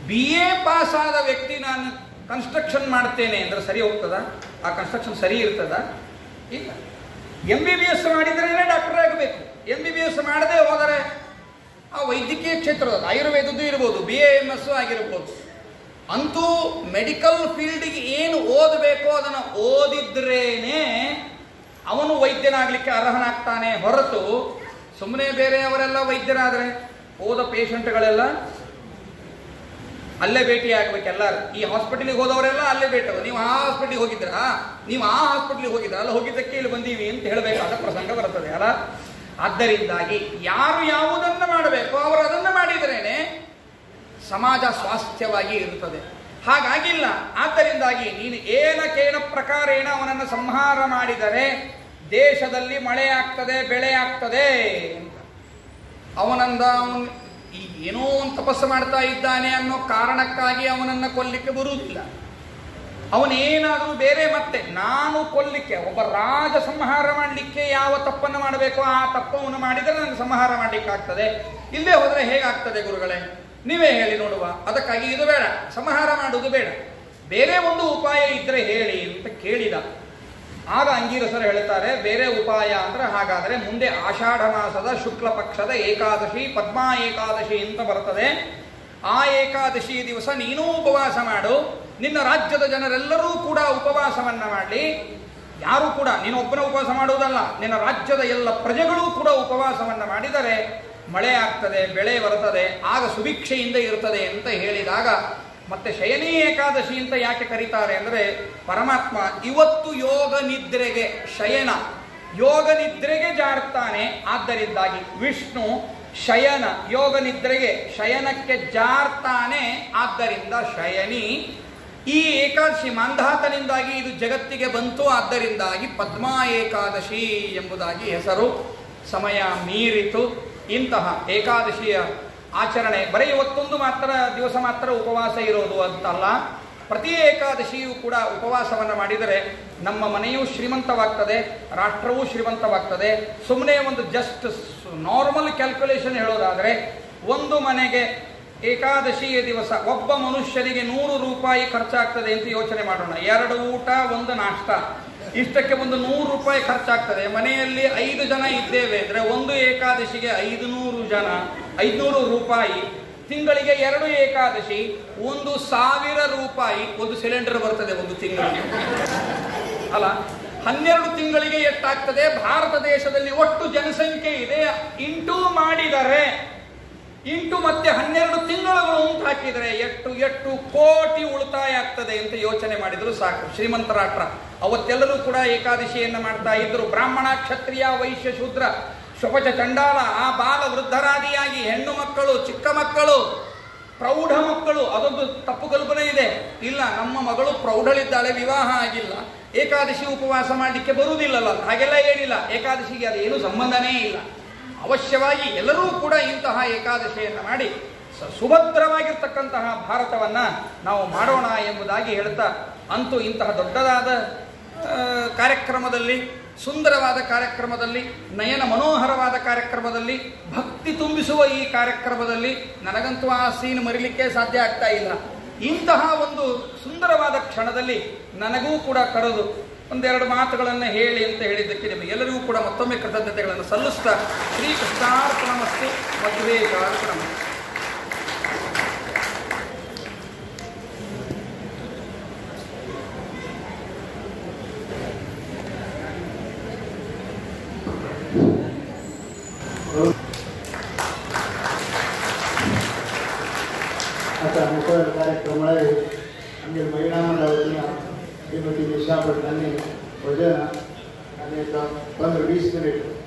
BA ಪಾಸ್ ಆದ ವ್ಯಕ್ತಿ ನಾನು ಕನ್ಸ್ಟ್ರಕ್ಷನ್ ಮಾಡ್ತೇನೆ ಅಂದ್ರೆ ಸರಿ ಹೋಗ್ತದ? ಆ ಕನ್ಸ್ಟ್ರಕ್ಷನ್ ಸರಿ ಇರ್ತದ? ಇಲ್ಲ. MBBS ಮಾಡಿದ್ರೇನೆ ಡಾಕ್ಟರ್ ಆಗಬೇಕು. MBBS ಮಾಡದೆ ಹೋದರೆ ಆ ವೈದ್ಯಕೀಯ ಕ್ಷೇತ್ರದ ಆಯುರ್ವೇದದ್ದು ಇರ್ಬೋದು, BAMS ಆಗಿರ್ಬೋದು. ಅಂತೂ ಮೆಡಿಕಲ್ ಫೀಲ್ಡ್ಗೆ ಏನು ಓದಬೇಕೋ ಅದನ್ನು ಓದಿದ್ರೇನೆ ಅವನು ವೈದ್ಯನಾಗಲಿಕ್ಕೆ ಅರ್ಹನಾಗ್ತಾನೆ ಹೊರತು ಸುಮ್ಮನೆ ಬೇರೆಯವರೆಲ್ಲ ವೈದ್ಯರಾದರೆ ಹೋದ ಪೇಷಂಟ್ಗಳೆಲ್ಲ ಅಲ್ಲೇ ಭೇಟಿ ಆಗ್ಬೇಕೆಲ್ಲರೂ. ಈ ಹಾಸ್ಪಿಟಲ್ಗೆ ಹೋದವರೆಲ್ಲ ಅಲ್ಲೇ ಭೇಟಿ. ನೀವು ಆ ಹಾಸ್ಪಿಟ್ಲಿಗೆ ಹೋಗಿದ್ರಾ, ನೀವು ಆ ಹಾಸ್ಪಿಟ್ಲಿಗೆ ಹೋಗಿದ್ರಾ, ಅಲ್ಲ ಹೋಗಿದ್ದಕ್ಕೆ ಇಲ್ಲಿ ಬಂದೀವಿ ಅಂತ ಹೇಳಬೇಕಾದ ಪ್ರಸಂಗ ಬರ್ತದೆ ಅಲ್ಲ. ಆದ್ದರಿಂದಾಗಿ ಯಾರು ಯಾವುದನ್ನು ಮಾಡಬೇಕು ಅವರು ಅದನ್ನು ಮಾಡಿದ್ರೇನೆ ಸಮಾಜ ಸ್ವಾಸ್ಥ್ಯವಾಗಿ ಇರುತ್ತದೆ. ಹಾಗಾಗಿಲ್ಲ. ಆದ್ದರಿಂದಾಗಿ ನೀನು ಏನಕೇನ ಪ್ರಕಾರೇಣ ಅವನನ್ನು ಸಂಹಾರ ಮಾಡಿದರೆ ದೇಶದಲ್ಲಿ ಮಳೆ ಆಗ್ತದೆ, ಬೆಳೆ ಆಗ್ತದೆ ಅಂತ ಅವನಂದ ಏನೋ ಒಂದು ತಪಸ್ಸು ಮಾಡ್ತಾ ಇದ್ದಾನೆ ಅನ್ನೋ ಕಾರಣಕ್ಕಾಗಿ ಅವನನ್ನ ಕೊಲ್ಲಿಕ್ಕೆ ಬರುವುದಿಲ್ಲ. ಅವನೇನಾದರೂ ಬೇರೆ ಮತ್ತೆ ನಾನು ಕೊಲ್ಲಿಕ್ಕೆ ಒಬ್ಬ ರಾಜ ಸಂಹಾರ ಮಾಡಲಿಕ್ಕೆ ಯಾವ ತಪ್ಪನ್ನು ಮಾಡಬೇಕು ಆ ತಪ್ಪವನ್ನು ಮಾಡಿದರೆ ನನಗೆ ಸಂಹಾರ ಮಾಡಲಿಕ್ಕೆ ಆಗ್ತದೆ. ಇಲ್ಲೇ ಹೋದರೆ ಹೇಗಾಗ್ತದೆ ಗುರುಗಳೇ, ನೀವೇ ಹೇಳಿ ನೋಡುವ. ಅದಕ್ಕಾಗಿ ಇದು ಬೇಡ, ಸಂಹಾರ ಮಾಡುವುದು ಬೇಡ, ಬೇರೆ ಒಂದು ಉಪಾಯ ಇದ್ರೆ ಹೇಳಿ ಅಂತ ಕೇಳಿದ. ಆಗ ಅಂಗೀರಸರು ಹೇಳ್ತಾರೆ, ಬೇರೆ ಉಪಾಯ ಅಂದ್ರೆ ಹಾಗಾದರೆ ಮುಂದೆ ಆಷಾಢ ಮಾಸದ ಶುಕ್ಲ ಪಕ್ಷದ ಏಕಾದಶಿ ಪದ್ಮಾ ಏಕಾದಶಿ ಅಂತ ಬರ್ತದೆ. ಆ ಏಕಾದಶಿ ದಿವಸ ನೀನೂ ಉಪವಾಸ ಮಾಡು, ನಿನ್ನ ರಾಜ್ಯದ ಜನರೆಲ್ಲರೂ ಕೂಡ ಉಪವಾಸವನ್ನ ಮಾಡಲಿ. ಯಾರು ಕೂಡ ನೀನೊಬ್ಬನ ಉಪವಾಸ ಮಾಡುವುದಲ್ಲ, ನಿನ್ನ ರಾಜ್ಯದ ಎಲ್ಲ ಪ್ರಜೆಗಳೂ ಕೂಡ ಉಪವಾಸವನ್ನ ಮಾಡಿದರೆ ಮಳೆ ಆಗ್ತದೆ, ಬೆಳೆ ಬರ್ತದೆ, ಆಗ ಸುಭಿಕ್ಷೆಯಿಂದ ಇರ್ತದೆ ಅಂತ ಹೇಳಿದಾಗ, ಮತ್ತೆ ಶಯನಿ ಏಕಾದಶಿ ಅಂತ ಯಾಕೆ ಕರೀತಾರೆ ಅಂದರೆ, ಪರಮಾತ್ಮ ಇವತ್ತು ಯೋಗ ನಿದ್ರೆಗೆ ಶಯನ, ಯೋಗ ನಿದ್ರೆಗೆ ಜಾರ್ತಾನೆ. ಆದ್ದರಿಂದಾಗಿ ವಿಷ್ಣು ಶಯನ, ಯೋಗ ನಿದ್ರೆಗೆ ಶಯನಕ್ಕೆ ಜಾರ್ತಾನೆ. ಆದ್ದರಿಂದ ಶಯನಿ. ಈ ಏಕಾದಶಿ ಮಾಂಧಾತನಿಂದಾಗಿ ಇದು ಜಗತ್ತಿಗೆ ಬಂತು. ಆದ್ದರಿಂದಾಗಿ ಪದ್ಮಾ ಏಕಾದಶಿ ಎಂಬುದಾಗಿ ಹೆಸರು. ಸಮಯ ಮೀರಿತು. ಇಂತಹ ಏಕಾದಶಿಯ ಆಚರಣೆ ಬರೀ ಇವತ್ತೊಂದು ದಿವಸ ಮಾತ್ರ ಉಪವಾಸ ಇರೋದು ಅಂತಲ್ಲ, ಪ್ರತಿ ಏಕಾದಶಿಯೂ ಕೂಡ ಉಪವಾಸವನ್ನು ಮಾಡಿದರೆ ನಮ್ಮ ಮನೆಯೂ ಶ್ರೀಮಂತವಾಗ್ತದೆ, ರಾಷ್ಟ್ರವೂ ಶ್ರೀಮಂತವಾಗ್ತದೆ. ಸುಮ್ಮನೆ ಒಂದು ಜಸ್ಟ್ ನಾರ್ಮಲ್ ಕ್ಯಾಲ್ಕುಲೇಷನ್ ಹೇಳೋದಾದರೆ, ಒಂದು ಮನೆಗೆ ಏಕಾದಶಿಯ ದಿವಸ ಒಬ್ಬ ಮನುಷ್ಯನಿಗೆ 100 ರೂಪಾಯಿ ಖರ್ಚಾಗ್ತದೆ ಅಂತ ಯೋಚನೆ ಮಾಡೋಣ. 2 ಊಟ, 1 ನಾಷ್ಟ, ಇಷ್ಟಕ್ಕೆ ಒಂದು 100 ರೂಪಾಯಿ ಖರ್ಚಾಗ್ತದೆ. ಮನೆಯಲ್ಲಿ 5 ಜನ ಇದ್ದೇವೆ ಅಂದರೆ ಒಂದು ಏಕಾದಶಿಗೆ 500 ರೂಪಾಯಿ. ತಿಂಗಳಿಗೆ 2 ಏಕಾದಶಿ, 1,000 ರೂಪಾಯಿ ಒಂದು ಸಿಲಿಂಡರ್ ಬರ್ತದೆ ಒಂದು ತಿಂಗಳಿಗೆ ಅಲ್ಲ. 12 ತಿಂಗಳಿಗೆ ಎಷ್ಟಾಗ್ತದೆ? ಭಾರತ ದೇಶದಲ್ಲಿ ಒಟ್ಟು ಜನಸಂಖ್ಯೆ ಇದೆ, ಇಂಟು ಮಾಡಿದರೆ, ಇಂಟು ಮತ್ತೆ 12 ತಿಂಗಳುಗಳು ಅಂತ ಹಾಕಿದರೆ ಎಷ್ಟು ಕೋಟಿ ಉಳಿತಾಯ ಆಗ್ತದೆ ಅಂತ ಯೋಚನೆ ಮಾಡಿದ್ರು ಸಾಕು. ಶ್ರೀಮಂತ ರಾಷ್ಟ್ರ. ಅವತ್ತೆಲ್ಲರೂ ಕೂಡ ಏಕಾದಶಿಯನ್ನು ಮಾಡ್ತಾ ಇದ್ರು. ಬ್ರಾಹ್ಮಣ, ಕ್ಷತ್ರಿಯ, ವೈಶ್ಯ, ಶೂದ್ರ, ಶಪಚ, ಚಂಡಾಲ, ಆ ಬಾಲ ವೃದ್ಧರಾದಿಯಾಗಿ ಹೆಣ್ಣು ಮಕ್ಕಳು, ಚಿಕ್ಕ ಮಕ್ಕಳು, ಪ್ರೌಢ ಮಕ್ಕಳು. ಅದೊಂದು ತಪ್ಪು ಕಲ್ಪನೆ ಇದೆ. ಇಲ್ಲ, ನಮ್ಮ ಮಗಳು ಪ್ರೌಢಳಿದ್ದಾಳೆ, ವಿವಾಹ ಆಗಿಲ್ಲ, ಏಕಾದಶಿ ಉಪವಾಸ ಮಾಡಲಿಕ್ಕೆ ಬರುವುದಿಲ್ಲಲ್ಲ, ಹಾಗೆಲ್ಲ ಏನಿಲ್ಲ. ಏಕಾದಶಿಗೆ ಅದೇನು ಸಂಬಂಧನೇ ಇಲ್ಲ. ಅವಶ್ಯವಾಗಿ ಎಲ್ಲರೂ ಕೂಡ ಇಂತಹ ಏಕಾದಶಿಯನ್ನು ಮಾಡಿ ಸುಭದ್ರವಾಗಿರ್ತಕ್ಕಂತಹ ಭಾರತವನ್ನು ನಾವು ಮಾಡೋಣ ಎಂಬುದಾಗಿ ಹೇಳ್ತಾ, ಅಂತೂ ಇಂತಹ ದೊಡ್ಡದಾದ ಕಾರ್ಯಕ್ರಮದಲ್ಲಿ, ಸುಂದರವಾದ ಕಾರ್ಯಕ್ರಮದಲ್ಲಿ, ನಯನ ಮನೋಹರವಾದ ಕಾರ್ಯಕ್ರಮದಲ್ಲಿ, ಭಕ್ತಿ ತುಂಬಿಸುವ ಈ ಕಾರ್ಯಕ್ರಮದಲ್ಲಿ ನನಗಂತೂ ಆ ಸೀನ್ ಮರಿಲಿಕ್ಕೆ ಸಾಧ್ಯ ಆಗ್ತಾ ಇಲ್ಲ. ಇಂತಹ ಒಂದು ಸುಂದರವಾದ ಕ್ಷಣದಲ್ಲಿ ನನಗೂ ಕೂಡ ಕರೆದು ಒಂದೆರಡು ಮಾತುಗಳನ್ನು ಹೇಳಿ ಅಂತ ಹೇಳಿದ್ದಕ್ಕೆ ನಿಮಗೆಲ್ಲರಿಗೂ ಕೂಡ ಮತ್ತೊಮ್ಮೆ ಕೃತಜ್ಞತೆಗಳನ್ನು ಸಲ್ಲಿಸ್ತಾ, ಶ್ರೀಕೃಷ್ಣಾರ್ಪಣಮಸ್ತು. ಮಧ್ವೇಶಾರ್ಪಣಂ. आता मोकळ कार्यक्रम आहे. म्हणजे महिला मंडळाच्या श्रीमती निशा भट यांनी भजन आणि 15-20 मिनिट